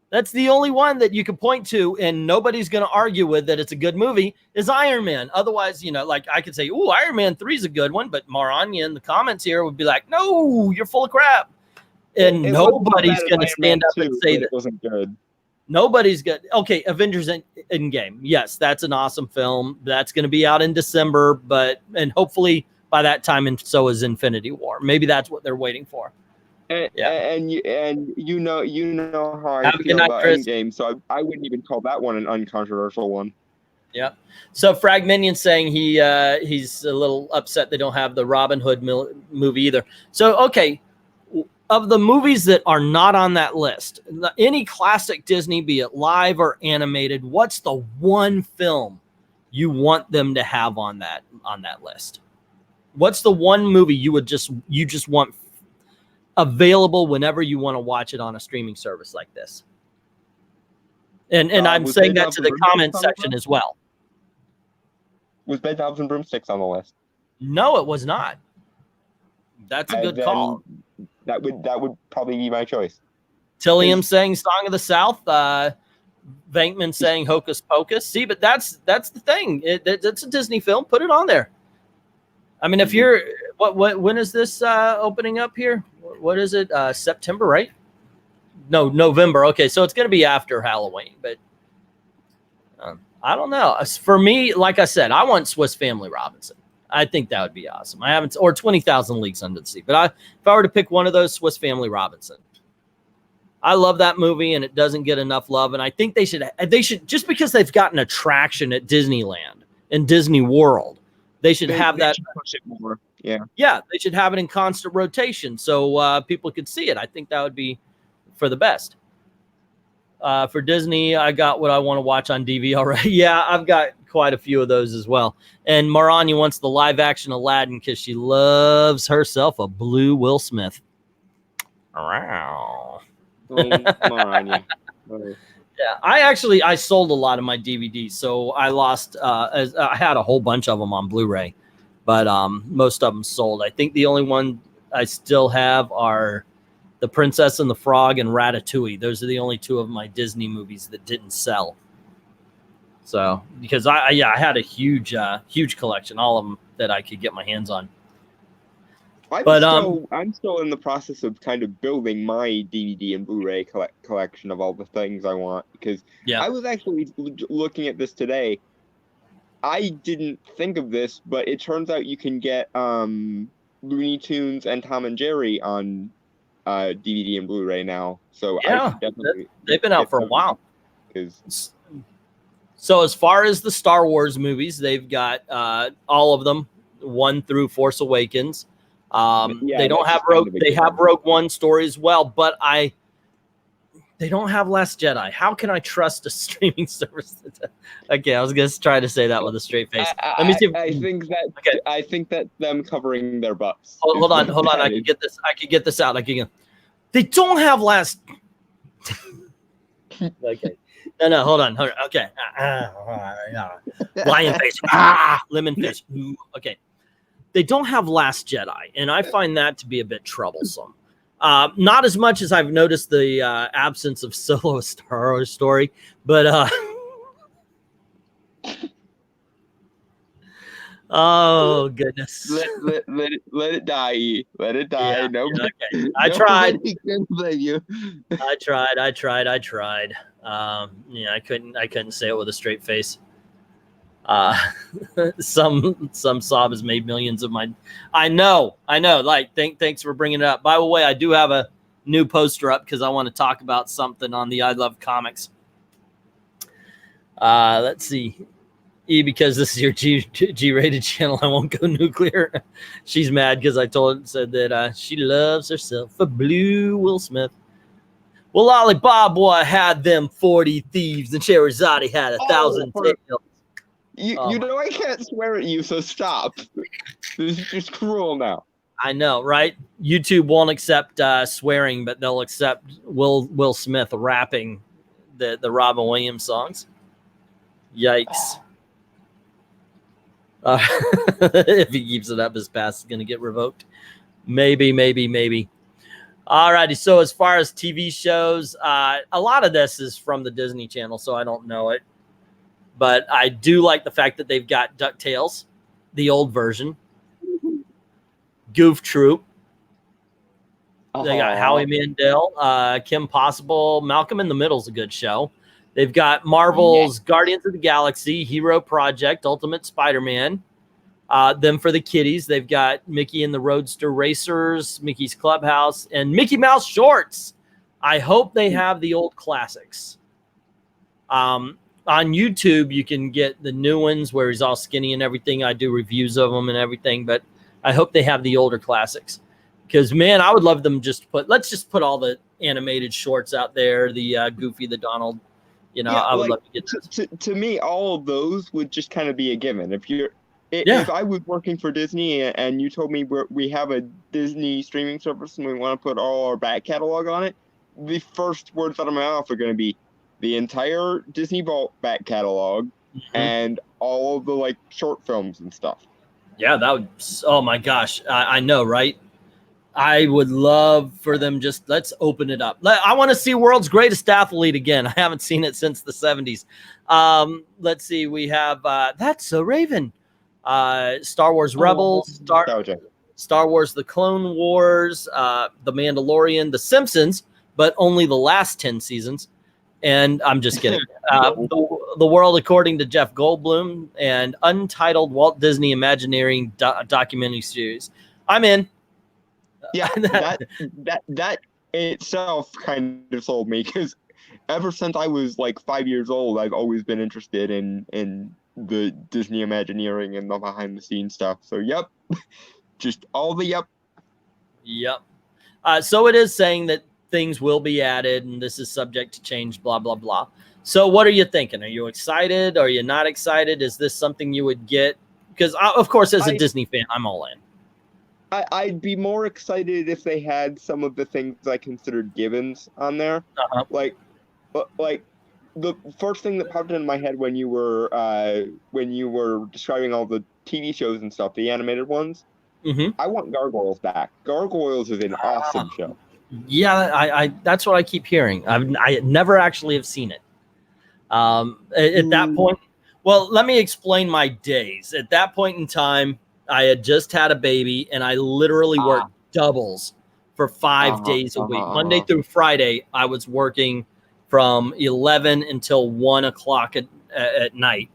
[SPEAKER 2] That's the only one that you can point to, and nobody's going to argue with that it's a good movie, is Iron Man. Otherwise, you know, like I could say, "Ooh, Iron Man 3 is a good one," but Maranya in the comments here would be like, "No, you're full of crap." And nobody's going to stand up and say that
[SPEAKER 1] it wasn't good.
[SPEAKER 2] Nobody's good. Okay, Avengers Endgame. Yes, that's an awesome film. That's going to be out in December, and hopefully by that time, and so is Infinity War. Maybe that's what they're waiting for.
[SPEAKER 1] And you know how I feel about Endgame, so I wouldn't even call that one an uncontroversial one.
[SPEAKER 2] Yeah. So Fragminion saying he's a little upset they don't have the Robin Hood movie either. So okay, of the movies that are not on that list, any classic Disney, be it live or animated, what's the one film you want them to have on that list? What's the one movie you just want available whenever you want to watch it on a streaming service like this? And I'm saying that to the comment section as well.
[SPEAKER 1] Was Bedknobs and Broomsticks on the list?
[SPEAKER 2] No, it was not. That's a good call.
[SPEAKER 1] That would probably be my choice.
[SPEAKER 2] Tillium saying Song of the South. Venkman saying Hocus Pocus. See, but that's the thing. It's a Disney film. Put it on there. I mean, if you're when is this opening up here? What is it? September, right? No, November. Okay, so it's going to be after Halloween, but I don't know. For me, like I said, I want Swiss Family Robinson. I think that would be awesome. Or 20,000 Leagues Under the Sea. But if I were to pick one of those, Swiss Family Robinson. I love that movie, and it doesn't get enough love. And I think they should just because they've got an attraction at Disneyland and Disney World, they should have that.
[SPEAKER 1] Push it more. Yeah.
[SPEAKER 2] Yeah, they should have it in constant rotation so people could see it. I think that would be for the best. For Disney, I got what I want to watch on DV already. Yeah, I've got quite a few of those as well. And Maranya wants the live-action Aladdin because she loves herself a blue Will Smith. Wow.
[SPEAKER 1] Come on, yeah.
[SPEAKER 2] Yeah, I sold a lot of my DVDs, so I lost. I had a whole bunch of them on Blu-ray, but most of them sold. I think the only one I still have are The Princess and the Frog and Ratatouille. Those are the only two of my Disney movies that didn't sell. So because I had a huge collection, all of them that I could get my hands on.
[SPEAKER 1] I'm still in the process of kind of building my DVD and Blu-ray collection of all the things I want, because I was actually looking at this today. I didn't think of this, but it turns out you can get Looney Tunes and Tom and Jerry on DVD and Blu-ray now. So
[SPEAKER 2] yeah, they've been out for a while. So as far as the Star Wars movies, they've got all of them, 1 through Force Awakens. They don't have Rogue. They have Rogue One story as well, but they don't have Last Jedi. How can I trust a streaming service? Okay, I was gonna try to say that with a straight face. Let me see.
[SPEAKER 1] I think that them covering their butts.
[SPEAKER 2] Hold on. I can get this. I can get this out. They don't have Last. Okay. No. Hold on. Okay. Lion face. Lemon fish. Okay. They don't have Last Jedi, and I find that to be a bit troublesome. Not as much as I've noticed the absence of Solo: A Star Wars Story, but oh goodness,
[SPEAKER 1] let it die. Let it die.
[SPEAKER 2] Yeah,
[SPEAKER 1] no,
[SPEAKER 2] okay. I tried.
[SPEAKER 1] Blame you.
[SPEAKER 2] I tried. I couldn't say it with a straight face. Some Saab has made millions of my. I know. Like, thanks for bringing it up. By the way, I do have a new poster up because I want to talk about something on the I Love Comics. Let's see. Because this is your G-rated channel, I won't go nuclear. She's mad because I said that she loves herself a blue Will Smith. Well, Alibaba boy had them 40 thieves, and Sherazade had 1,000 tails.
[SPEAKER 1] You know I can't swear at you, so stop. This is just cruel now.
[SPEAKER 2] I know, right? YouTube won't accept swearing, but they'll accept Will Smith rapping the Robin Williams songs. Yikes. If he keeps it up, his pass is going to get revoked. Maybe. All righty. So as far as TV shows, a lot of this is from the Disney Channel, so I don't know it. But I do like the fact that they've got DuckTales, the old version, Goof Troop. They got Howie Mandel, Kim Possible, Malcolm in the Middle is a good show. They've got Marvel's Guardians of the Galaxy, Hero Project, Ultimate Spider-Man. Then for the kiddies, they've got Mickey and the Roadster Racers, Mickey's Clubhouse, and Mickey Mouse Shorts. I hope they have the old classics. On YouTube, you can get the new ones where he's all skinny and everything. I do reviews of them and everything, but I hope they have the older classics. Because, man, I would love them let's just put all the animated shorts out there, the Goofy, the Donald. I would love to get those.
[SPEAKER 1] To me, all of those would just kind of be a given. If I was working for Disney and you told me we have a Disney streaming service and we want to put all our back catalog on it, the first words out of my mouth are going to be the entire Disney Vault back catalog and all of the short films and stuff.
[SPEAKER 2] Yeah, that would. Oh my gosh, I know, right? I would love for them let's open it up. I want to see World's Greatest Athlete again. I haven't seen it since the 70s. Let's see. We have That's So Raven, Star Wars Rebels, Star Wars The Clone Wars, The Mandalorian, The Simpsons, but only the last 10 seasons. And I'm just kidding. The World According to Jeff Goldblum and Untitled Walt Disney Imagineering documentary series. I'm in.
[SPEAKER 1] Yeah, that itself kind of sold me, because ever since I was 5 years old, I've always been interested in the Disney Imagineering and the behind the scenes stuff. So yep, just all the yep.
[SPEAKER 2] So it is saying that things will be added and this is subject to change, blah blah blah. So what are you thinking? Are you excited? Are you not excited? Is this something you would get? Because of course, as a Disney fan, I'm all in.
[SPEAKER 1] I'd be more excited if they had some of the things I considered givens on there.
[SPEAKER 2] Uh-huh.
[SPEAKER 1] Like the first thing that popped into my head when you were describing all the TV shows and stuff, the animated ones.
[SPEAKER 2] Mm-hmm.
[SPEAKER 1] I want Gargoyles back. Gargoyles is an awesome show.
[SPEAKER 2] Yeah, I that's what I keep hearing. I never actually have seen it. At that point, well, let me explain my days. At that point in time, I had just had a baby, and I literally worked doubles for 5 days a week. Monday through Friday, I was working from 11 until 1 o'clock at night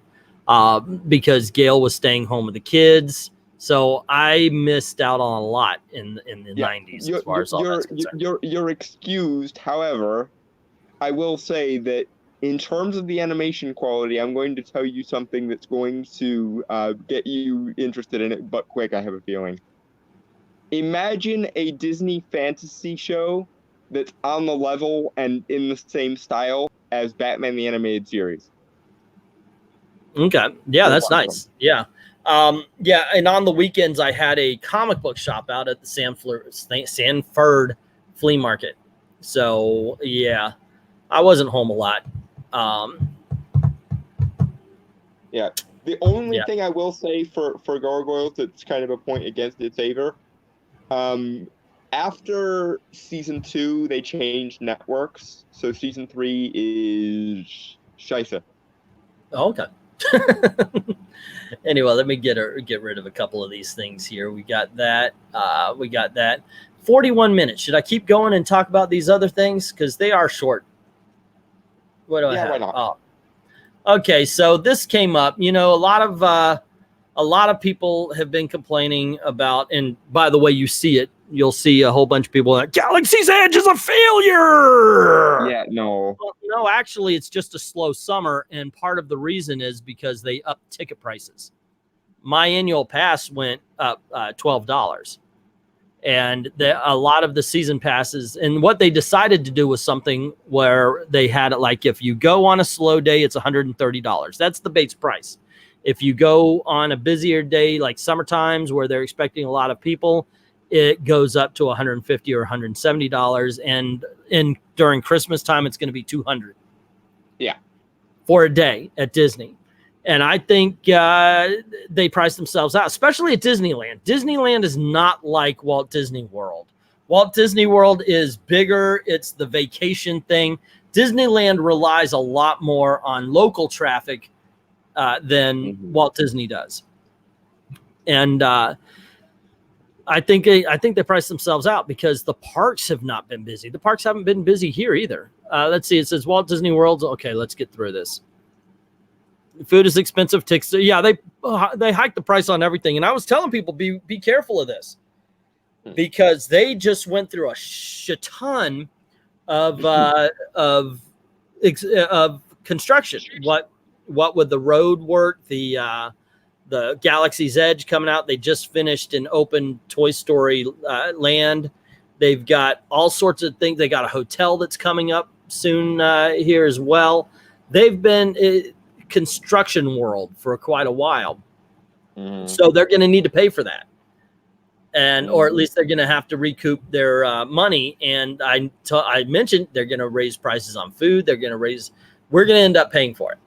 [SPEAKER 2] because Gail was staying home with the kids. So I missed out on a lot in the 90s as far as all that's concerned.
[SPEAKER 1] You're excused. However, I will say that in terms of the animation quality, I'm going to tell you something that's going to get you interested in it, but quick, I have a feeling. Imagine a Disney fantasy show that's on the level and in the same style as Batman the Animated Series.
[SPEAKER 2] Okay. Yeah, that's nice. Yeah. Yeah, and on the weekends, I had a comic book shop out at the Sanford Flea Market. So, yeah, I wasn't home a lot.
[SPEAKER 1] Yeah. The only thing I will say for Gargoyles that's kind of a point against its favor, after season 2, they changed networks. So season 3 is Scheisse.
[SPEAKER 2] Oh, okay. Anyway, let me get rid of a couple of these things here. We got that. 41 minutes. Should I keep going and talk about these other things? Because they are short. What do I have?
[SPEAKER 1] Why not?
[SPEAKER 2] Oh. Okay, so this came up. You know, a lot of people have been complaining about, and by the way, you see it. You'll see a whole bunch of people that Galaxy's Edge is a failure.
[SPEAKER 1] Yeah, no.
[SPEAKER 2] Well, no, actually, it's just a slow summer, and part of the reason is because they upped ticket prices. My annual pass went up $12, and a lot of the season passes. And what they decided to do was something where they had it like if you go on a slow day, it's $130. That's the base price. If you go on a busier day like summer times where they're expecting a lot of people, it goes up to $150 or $170, and during Christmas time, it's going to be $200.
[SPEAKER 1] Yeah,
[SPEAKER 2] for a day at Disney, and I think they price themselves out, especially at Disneyland. Disneyland is not like Walt Disney World. Walt Disney World is bigger. It's the vacation thing. Disneyland relies a lot more on local traffic than Walt Disney does, and I think they priced themselves out because the parks have not been busy. The parks haven't been busy here either. Let's see. It says Walt Disney World. Okay, let's get through this. Food is expensive. Tickets. Yeah, they hiked the price on everything. And I was telling people, be careful of this because they just went through a shit ton of construction. What with the road work, the Galaxy's Edge coming out. They just finished an open Toy Story land. They've got all sorts of things. They got a hotel that's coming up soon here as well. They've been construction world for quite a while. So they're going to need to pay for that. Or at least they're going to have to recoup their money. And I mentioned they're going to raise prices on food. We're going to end up paying for it.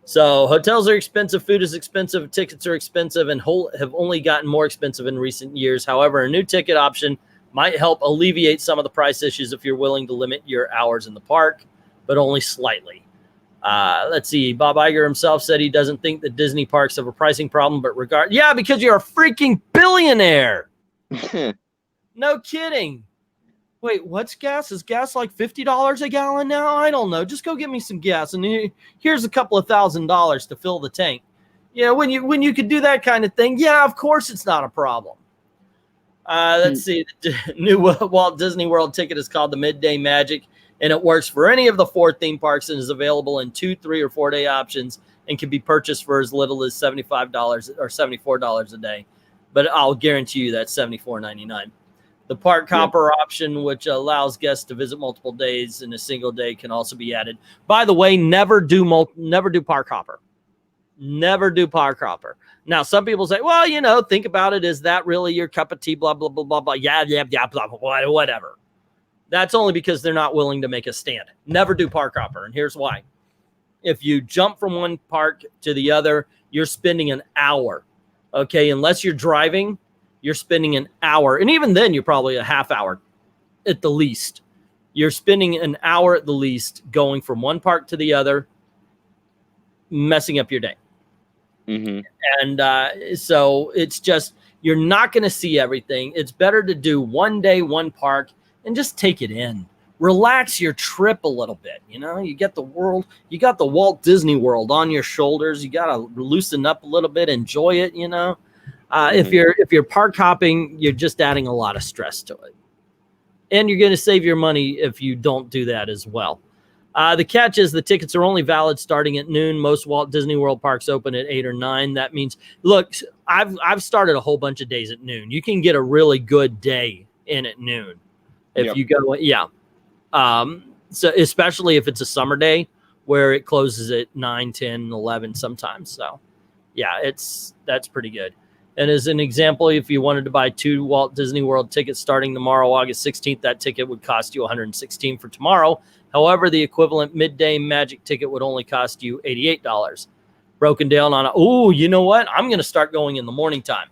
[SPEAKER 2] So hotels are expensive, food is expensive, tickets are expensive, and have only gotten more expensive in recent years. However, a new ticket option might help alleviate some of the price issues if you're willing to limit your hours in the park, but only slightly. Let's see. Bob Iger himself said he doesn't think that Disney parks have a pricing problem, but yeah, because you're a freaking billionaire. No kidding. Wait, what's gas? Is gas like $50 a gallon now? I don't know. Just go get me some gas, and here's a couple of $1,000s to fill the tank. Yeah, when you could do that kind of thing, yeah, of course it's not a problem. Let's see. The new Walt Disney World ticket is called the Midday Magic, and it works for any of the 4 theme parks and is available in 2, 3, or 4 day options and can be purchased for as little as $75 or $74 a day. But I'll guarantee you that's $74.99. The park hopper option, which allows guests to visit multiple days in a single day, can also be added. By the way, never do park hopper. Never do park hopper. Now, some people say, well, you know, think about it. Is that really your cup of tea? Blah, blah, blah, blah, blah. Yeah, blah, blah, blah, whatever. That's only because they're not willing to make a stand. Never do park hopper. And here's why. If you jump from one park to the other, you're spending an hour. Okay, unless you're driving, you're spending an hour. And even then, you're probably a half hour at the least. You're spending an hour at the least going from one park to the other, messing up your day.
[SPEAKER 1] Mm-hmm.
[SPEAKER 2] And so it's just, you're not going to see everything. It's better to do one day, one park, and just take it in. Relax your trip a little bit. You know, you get the world, you got the Walt Disney World on your shoulders. You got to loosen up a little bit, enjoy it. You know, if you're park hopping, you're just adding a lot of stress to it, and you're going to save your money if you don't do that as well. The catch is the tickets are only valid starting at noon. Most Walt Disney World parks open at 8 or 9. That means, look, I've started a whole bunch of days at noon. You can get a really good day in at noon if you go. Yeah. So especially if it's a summer day where it closes at 9, 10, 11 sometimes. So yeah, that's pretty good. And as an example, if you wanted to buy 2 Walt Disney World tickets starting tomorrow, August 16th, that ticket would cost you $116 for tomorrow. However, the equivalent midday Magic ticket would only cost you $88. Broken down on you know what? I'm going to start going in the morning time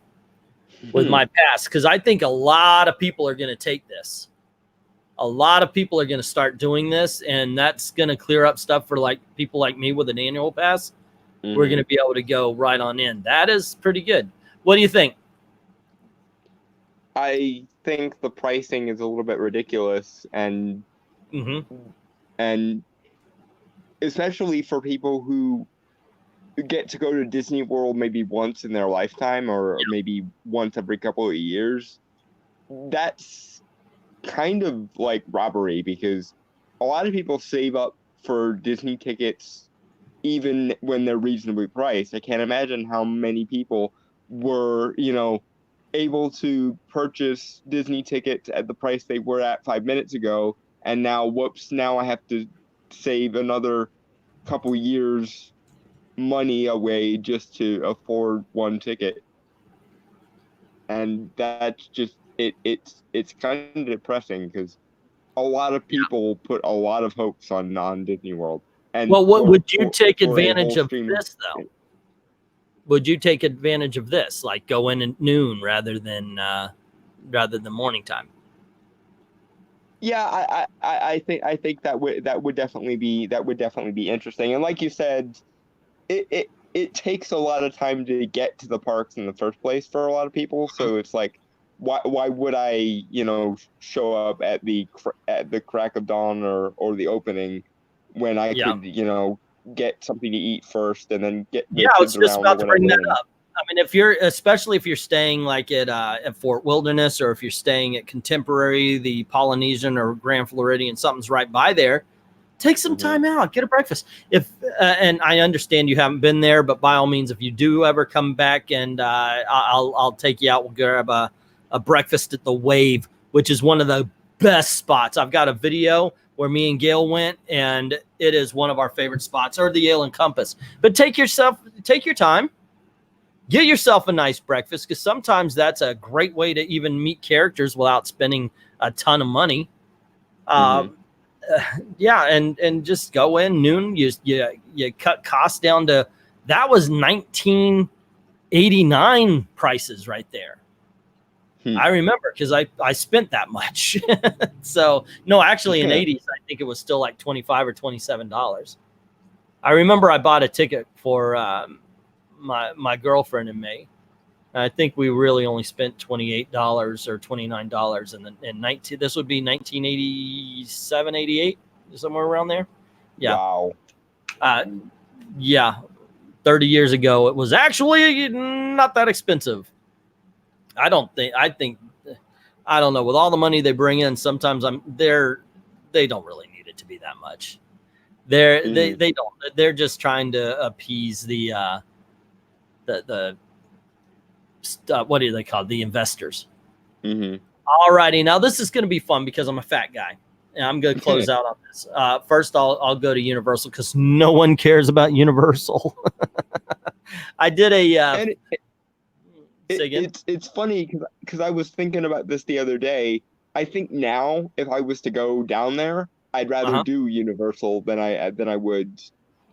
[SPEAKER 2] with my pass, because I think a lot of people are going to take this. A lot of people are going to start doing this, and that's going to clear up stuff for like people like me with an annual pass. We're going to be able to go right on in. That is pretty good. What do you think?
[SPEAKER 1] I think the pricing is a little bit ridiculous, and especially for people who get to go to Disney World maybe once in their lifetime, or maybe once every couple of years. That's kind of like robbery, because a lot of people save up for Disney tickets even when they're reasonably priced. I can't imagine how many people were, you know, able to purchase Disney tickets at the price they were at 5 minutes ago, and now whoops, now I have to save another couple years money away just to afford one ticket. And that's just it's kind of depressing, because a lot of people put a lot of hopes on non-Disney World. And
[SPEAKER 2] well, what would you take advantage of this though? Would you take advantage of this, like go in at noon rather than morning time?
[SPEAKER 1] Yeah, I think that would definitely be interesting. And like you said, it takes a lot of time to get to the parks in the first place for a lot of people. So it's like, why would I, you know, show up at the crack of dawn or the opening when I could, you know, get something to eat first and then get
[SPEAKER 2] I was just about to bring that up. I mean, especially if you're staying like at Fort Wilderness, or if you're staying at Contemporary, the Polynesian, or Grand Floridian, something's right by there. Take some time out, get a breakfast. And I understand you haven't been there, but by all means, if you do ever come back, and I'll take you out, we'll grab a breakfast at the Wave, which is one of the best spots. I've got a video where me and Gail went, and it is one of our favorite spots, or the Yale and Compass. But take your time, get yourself a nice breakfast, because sometimes that's a great way to even meet characters without spending a ton of money. And just go in noon. You cut costs down to, that was 1989 prices right there. I remember, because I spent that much. So no, actually in 80s, I think it was still like $25 or $27. I remember I bought a ticket for my girlfriend and me. I think we really only spent $28 or $29 in this would be 1987, 88, somewhere around there. Yeah. Wow. 30 years ago, it was actually not that expensive. I don't know. With all the money they bring in, sometimes they don't really need it to be that much. They don't. They're just trying to appease the what do they call it? The investors. All righty, now this is going to be fun, because I'm a fat guy, and I'm going to close out on this. First, I'll go to Universal, because no one cares about Universal. I did a
[SPEAKER 1] And it's funny because I was thinking about this the other day. I think now if I was to go down there, I'd rather do Universal than I would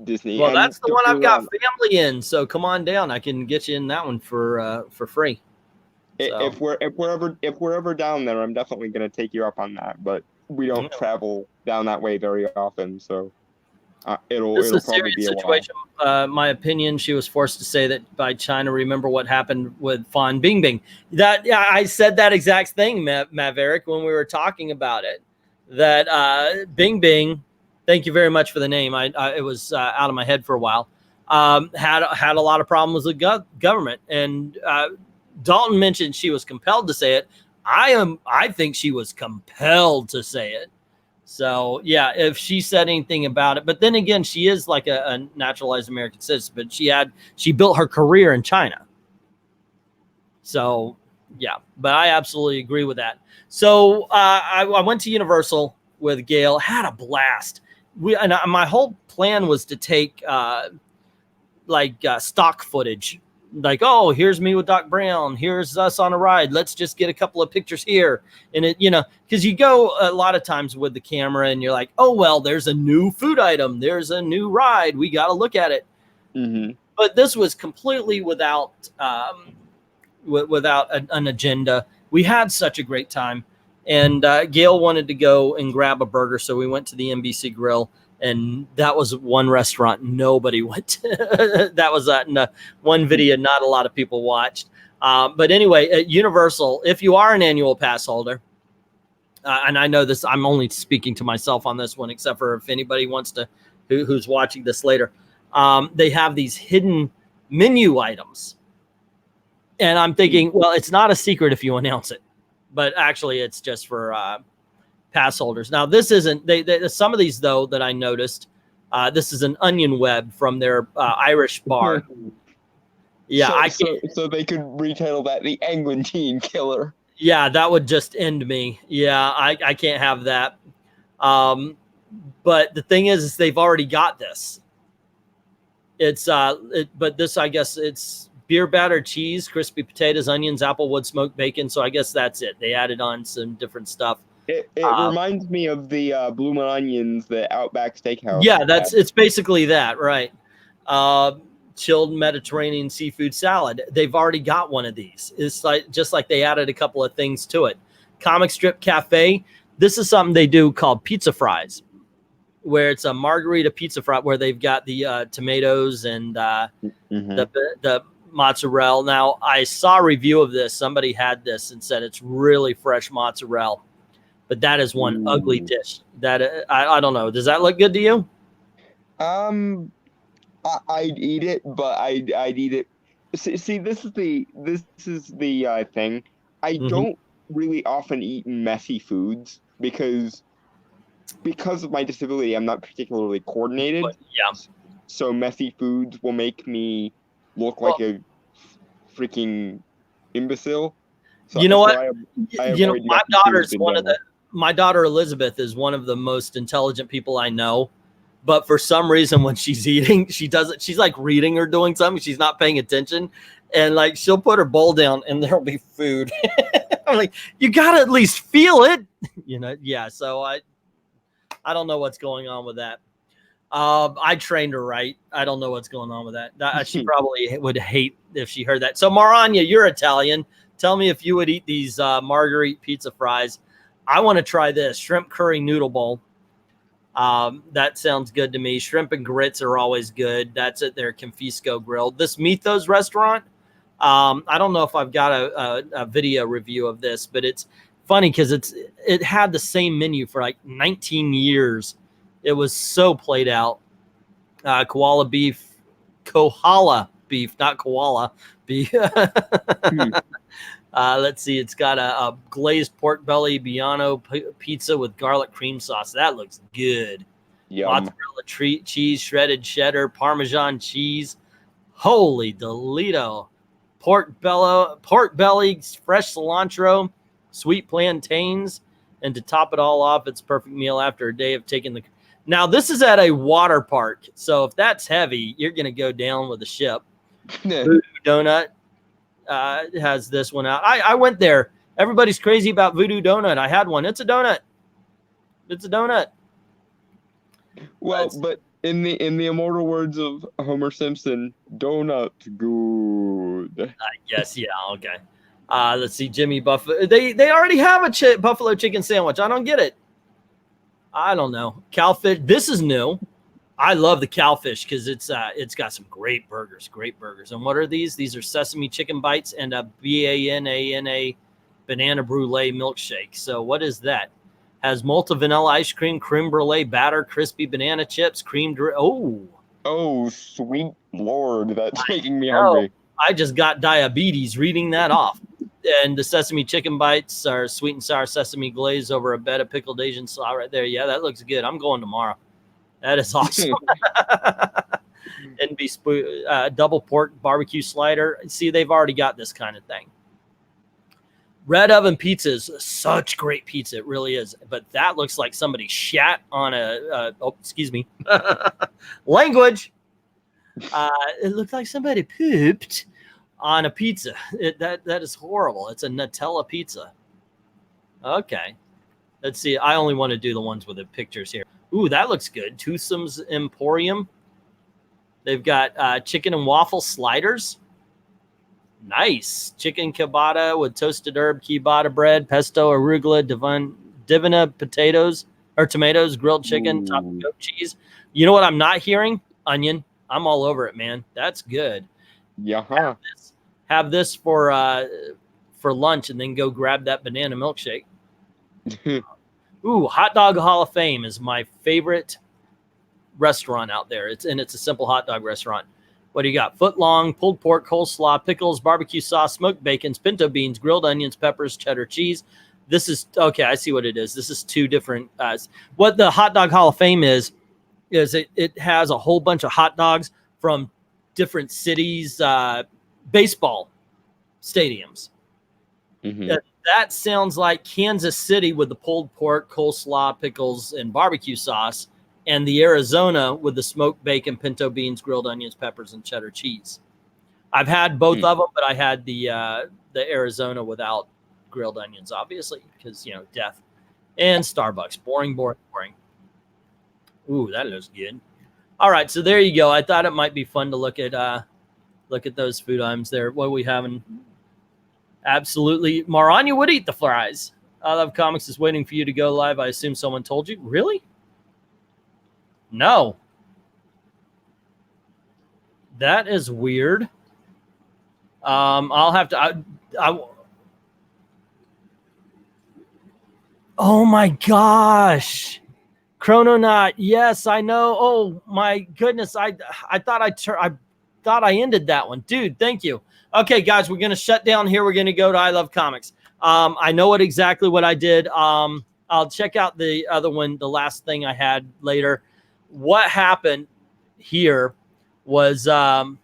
[SPEAKER 1] Disney.
[SPEAKER 2] Well,
[SPEAKER 1] And
[SPEAKER 2] that's the
[SPEAKER 1] don't
[SPEAKER 2] one
[SPEAKER 1] get
[SPEAKER 2] I've
[SPEAKER 1] me
[SPEAKER 2] got
[SPEAKER 1] wrong,
[SPEAKER 2] family in, so come on down. I can get you in that one for free. So
[SPEAKER 1] if we're ever down there, I'm definitely gonna take you up on that. But we don't travel down that way very often, so it'll
[SPEAKER 2] this is a
[SPEAKER 1] probably
[SPEAKER 2] serious
[SPEAKER 1] be a while.
[SPEAKER 2] situation. My opinion, she was forced to say that by China. Remember what happened with Fan Bingbing? I said that exact thing, Maverick, when we were talking about it. That Bingbing, thank you very much for the name. It was out of my head for a while. Had a lot of problems with government, and Dalton mentioned she was compelled to say it. I think she was compelled to say it. So yeah, if she said anything about it, but then again, she is like a naturalized American citizen, but she built her career in China. So yeah, but I absolutely agree with that. So I went to Universal with Gail, had a blast. My whole plan was to take stock footage. Like, oh, here's me with Doc Brown. Here's us on a ride. Let's just get a couple of pictures here. And it, because you go a lot of times with the camera and you're like, oh, well, there's a new food item. There's a new ride. We got to look at it.
[SPEAKER 1] Mm-hmm.
[SPEAKER 2] But this was completely without an agenda. We had such a great time. And Gail wanted to go and grab a burger. So we went to the NBC Grill. And that was one restaurant nobody went to. That was one video not a lot of people watched. But anyway, at Universal, if you are an annual pass holder, and I know this, I'm only speaking to myself on this one, except for if anybody wants to, who's watching this later, they have these hidden menu items. And I'm thinking, well, it's not a secret if you announce it, but actually it's just for pass holders. Now, this isn't, some of these, though, that I noticed, this is an onion web from their Irish bar. Yeah,
[SPEAKER 1] so they could retitle that the Enguantine Killer.
[SPEAKER 2] Yeah, that would just end me. Yeah, I can't have that. But the thing is they've already got this. It's but this, I guess it's beer batter, cheese, crispy potatoes, onions, applewood, smoked bacon. So I guess that's it. They added on some different stuff.
[SPEAKER 1] It reminds me of the bloomin' onions, the Outback Steakhouse.
[SPEAKER 2] Yeah, it's basically that, right? Chilled Mediterranean seafood salad. They've already got one of these. It's like just like they added a couple of things to it. Comic Strip Cafe. This is something they do called pizza fries, where it's a margarita pizza fry where they've got the tomatoes and the mozzarella. Now, I saw a review of this. Somebody had this and said it's really fresh mozzarella. But that is one ugly dish. That I don't know. Does that look good to you?
[SPEAKER 1] I'd eat it, but I'd eat it. See, this is the thing. I don't really often eat messy foods because of my disability. I'm not particularly coordinated.
[SPEAKER 2] But, yeah.
[SPEAKER 1] So messy foods will make me look like a freaking imbecile. So,
[SPEAKER 2] you know what? My daughter Elizabeth is one of the most intelligent people I know, but for some reason when she's eating, she's like reading or doing something, she's not paying attention, and like she'll put her bowl down and there'll be food. I'm like, you gotta at least feel it, yeah. So I don't know what's going on with that. I trained her right. I don't know what's going on with that. She probably would hate if she heard that. So Maranya, you're Italian. Tell me if you would eat these marguerite pizza fries. I want to try this shrimp curry noodle bowl. That sounds good to me. Shrimp and grits are always good. That's at their Confisco Grill. This Mythos restaurant, I don't know if I've got a video review of this, but it's funny because it had the same menu for like 19 years. It was so played out. Kohala beef, not koala beef. Let's see. It's got a glazed pork belly Biano pizza with garlic cream sauce. That looks good.
[SPEAKER 1] Yum.
[SPEAKER 2] Mozzarella cheese, shredded cheddar, Parmesan cheese. Holy Toledo. Pork belly, fresh cilantro, sweet plantains. And to top it all off, it's a perfect meal after a day of taking the... Now, this is at a water park. So if that's heavy, you're going to go down with the ship. Voodoo Donut has this one out. I went there. Everybody's crazy about Voodoo Donut. I had one. It's a donut. It's a donut.
[SPEAKER 1] Well, but in the immortal words of Homer Simpson, donut good.
[SPEAKER 2] Yes, yeah, okay. Let's see, Jimmy Buffalo. They already have a buffalo chicken sandwich. I don't get it. I don't know. Cowfish. This is new. I love the cowfish because it's got some great burgers. Great burgers. And what are these? These are sesame chicken bites and a BANANA banana brulee milkshake. So what is that? Has malted vanilla ice cream, creme brulee batter, crispy banana chips,
[SPEAKER 1] Oh, sweet Lord, that's making me hungry.
[SPEAKER 2] I just got diabetes reading that off. And the sesame chicken bites are sweet and sour sesame glaze over a bed of pickled Asian sauce right there. Yeah, that looks good. I'm going tomorrow. That is awesome. NB double pork barbecue slider. See, they've already got this kind of thing. Red Oven Pizza is such great pizza. It really is. But that looks like somebody shat on excuse me. Language. It looks like somebody pooped on a pizza. That is horrible. It's a Nutella pizza. Okay. Let's see. I only want to do the ones with the pictures here. Ooh, that looks good. Toothsome's Emporium. They've got chicken and waffle sliders. Nice. Chicken ciabatta with toasted herb, ciabatta bread, pesto, arugula, divina potatoes or tomatoes, grilled chicken, topped with goat cheese. You know what I'm not hearing? Onion. I'm all over it, man. That's good.
[SPEAKER 1] Yeah.
[SPEAKER 2] Have this for lunch and then go grab that banana milkshake. Ooh, Hot Dog Hall of Fame is my favorite restaurant out there. It's a simple hot dog restaurant. What do you got? Foot long, pulled pork, coleslaw, pickles, barbecue sauce, smoked bacons, pinto beans, grilled onions, peppers, cheddar cheese. This is okay. I see what it is. This is two different. What the Hot Dog Hall of Fame is it has a whole bunch of hot dogs from different cities, baseball stadiums.
[SPEAKER 1] Mm-hmm.
[SPEAKER 2] That sounds like Kansas City with the pulled pork, coleslaw, pickles, and barbecue sauce, and the Arizona with the smoked bacon, pinto beans, grilled onions, peppers, and cheddar cheese. I've had both of them, but I had the Arizona without grilled onions, obviously, because death. And Starbucks, boring. Ooh, that looks good. All right, so there you go. I thought it might be fun to look at those food items there. What are we having? Absolutely, Maranya would eat the fries. I Love Comics is waiting for you to go live. I assume someone told you. Really? No. That is weird. I'll have to. Oh my gosh, Chrononaut. Yes, I know. Oh my goodness. I thought I ended that one, dude. Thank you. Okay, guys, we're gonna shut down here. We're gonna go to I Love Comics. I know exactly what I did. I'll check out the other one, the last thing I had later. What happened here was I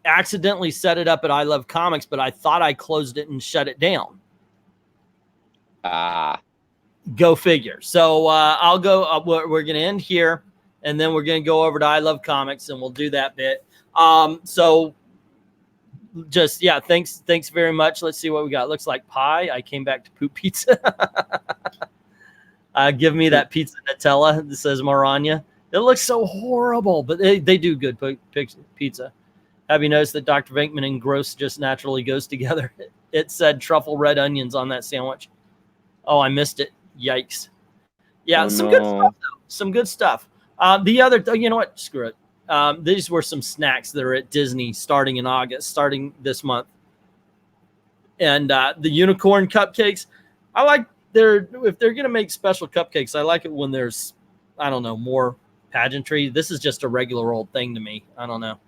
[SPEAKER 2] accidentally set it up at I Love Comics, but I thought I closed it and shut it down. Go figure. So I'll go. We're going to end here, and then we're going to go over to I Love Comics, and we'll do that bit. So just, yeah, thanks very much. Let's see what we got. Looks like pie. I came back to poop pizza. Give me that pizza Nutella that says Maranya. It looks so horrible, but they do good pizza. Have you noticed that Dr. Venkman and gross just naturally goes together? It said truffle red onions on that sandwich. Oh, I missed it. Yikes. Yeah, good stuff, though. Some good stuff. The other, you know what? Screw it. These were some snacks that are at Disney starting in August, starting this month. And the unicorn cupcakes, I like if they're going to make special cupcakes, I like it when there's, I don't know, more pageantry. This is just a regular old thing to me. I don't know.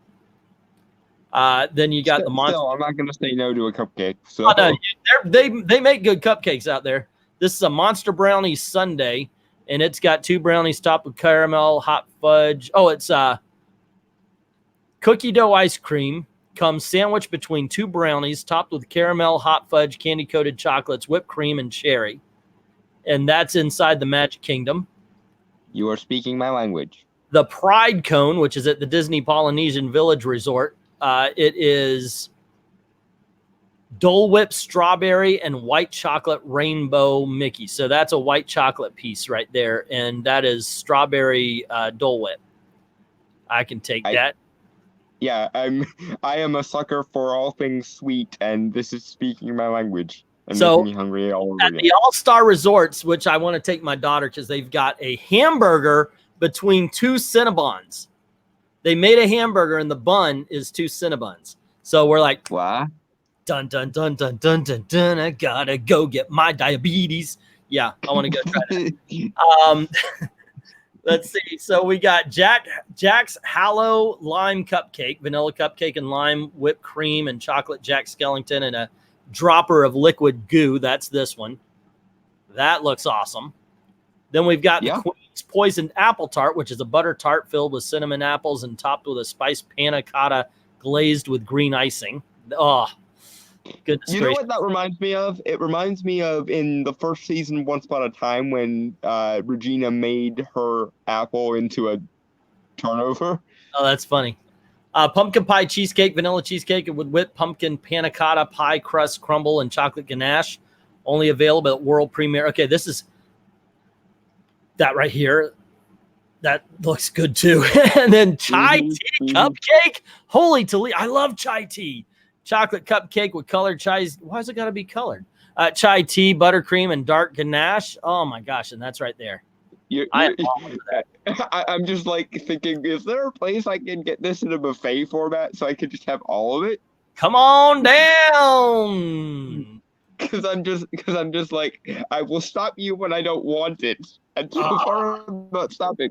[SPEAKER 2] Then you got the monster.
[SPEAKER 1] Still, I'm not going to say no to a cupcake. So.
[SPEAKER 2] Oh, no, they make good cupcakes out there. This is a Monster Brownie Sundae, and it's got 2 brownies topped with caramel, hot fudge. Oh, it's cookie dough ice cream. Comes sandwiched between 2 brownies topped with caramel, hot fudge, candy-coated chocolates, whipped cream, and cherry. And that's inside the Magic Kingdom.
[SPEAKER 1] You are speaking my language.
[SPEAKER 2] The Pride Cone, which is at the Disney Polynesian Village Resort. It is Dole Whip strawberry and white chocolate rainbow Mickey. So that's a white chocolate piece right there. And that is strawberry Dole Whip. I can take that.
[SPEAKER 1] Yeah, I am a sucker for all things sweet, and this is speaking my language and making me hungry all over
[SPEAKER 2] at
[SPEAKER 1] again.
[SPEAKER 2] the All-Star Resorts, which I want to take my daughter because they've got a hamburger between 2 Cinnabons. They made a hamburger and the bun is 2 Cinnabons. So we're like,
[SPEAKER 1] what?
[SPEAKER 2] Dun, dun, dun, dun, dun, dun, dun. I gotta go get my diabetes. Yeah, I want to go try that. Let's see. So we got Jack's Hallow Lime Cupcake, vanilla cupcake and lime whipped cream and chocolate Jack Skellington and a dropper of liquid goo. That's this one. That looks awesome. Then we've got the Queen's Poisoned Apple Tart, which is a butter tart filled with cinnamon apples and topped with a spiced panna cotta glazed with green icing. Oh, goodness
[SPEAKER 1] You know what that reminds me of? It reminds me of in the first season, Once Upon a Time, when Regina made her apple into a turnover.
[SPEAKER 2] Oh, that's funny. Pumpkin pie cheesecake, vanilla cheesecake with whipped pumpkin panna cotta, pie crust crumble, and chocolate ganache. Only available at world premiere. Okay, this is that right here. That looks good too. And then chai tea cupcake. Holy Toledo. I love chai tea. Chocolate cupcake with colored chai. Why has it got to be colored? Chai tea, buttercream, and dark ganache. Oh my gosh. And that's right there.
[SPEAKER 1] I'm just like thinking, is there a place I can get this in a buffet format so I could just have all of it?
[SPEAKER 2] Come on down.
[SPEAKER 1] Because I'm just like, I will stop you when I don't want it. And so far I'm not stopping.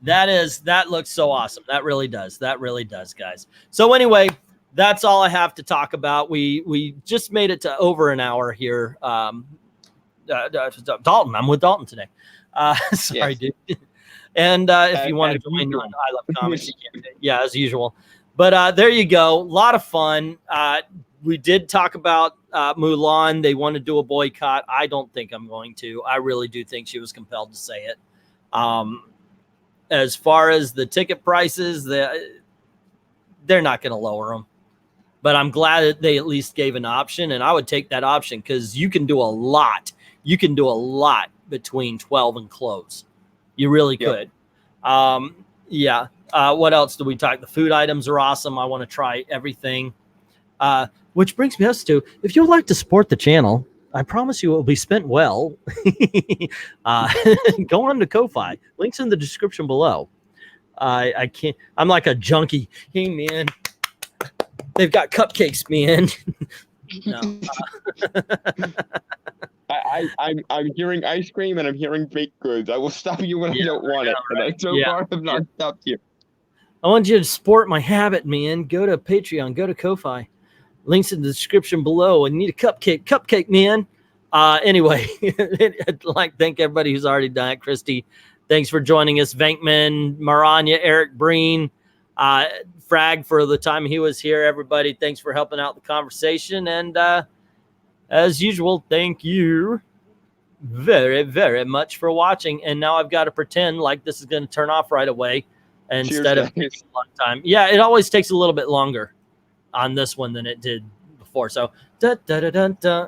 [SPEAKER 2] That looks so awesome. That really does. That really does, guys. So anyway, that's all I have to talk about. We just made it to over an hour here. Dalton, I'm with Dalton today. Sorry, dude. And if you want to join on I Love Comics, you can. Yeah, as usual. But there you go. A lot of fun. We did talk about Mulan. They want to do a boycott. I don't think I'm going to. I really do think she was compelled to say it. As far as the ticket prices, they're not going to lower them. But I'm glad that they at least gave an option, and I would take that option because you can do a lot. You can do a lot between 12 and close. You really could. Yeah. What else do we talk? The food items are awesome. I want to try everything. Which brings me us to, if you would like to support the channel, I promise you it will be spent well. Go on to Ko-Fi. Links in the description below. I can't. I'm like a junkie. Hey, man. They've got cupcakes, man. No.
[SPEAKER 1] I'm hearing ice cream and I'm hearing baked goods. I will stop you when I don't want it. And I so far have not stopped you.
[SPEAKER 2] I want you to support my habit, man. Go to Patreon. Go to Ko-Fi. Links in the description below. And need a cupcake, man. Anyway, I'd like to thank everybody who's already done it. Christy, thanks for joining us. Venkman, Maranya, Eric Breen, Frag for the time he was here. Everybody, thanks for helping out the conversation. And as usual, thank you very, very much for watching. And now I've got to pretend like this is going to turn off right away instead of taking a long time. Yeah, it always takes a little bit longer on this one than it did before. So, da, da, da, da, da.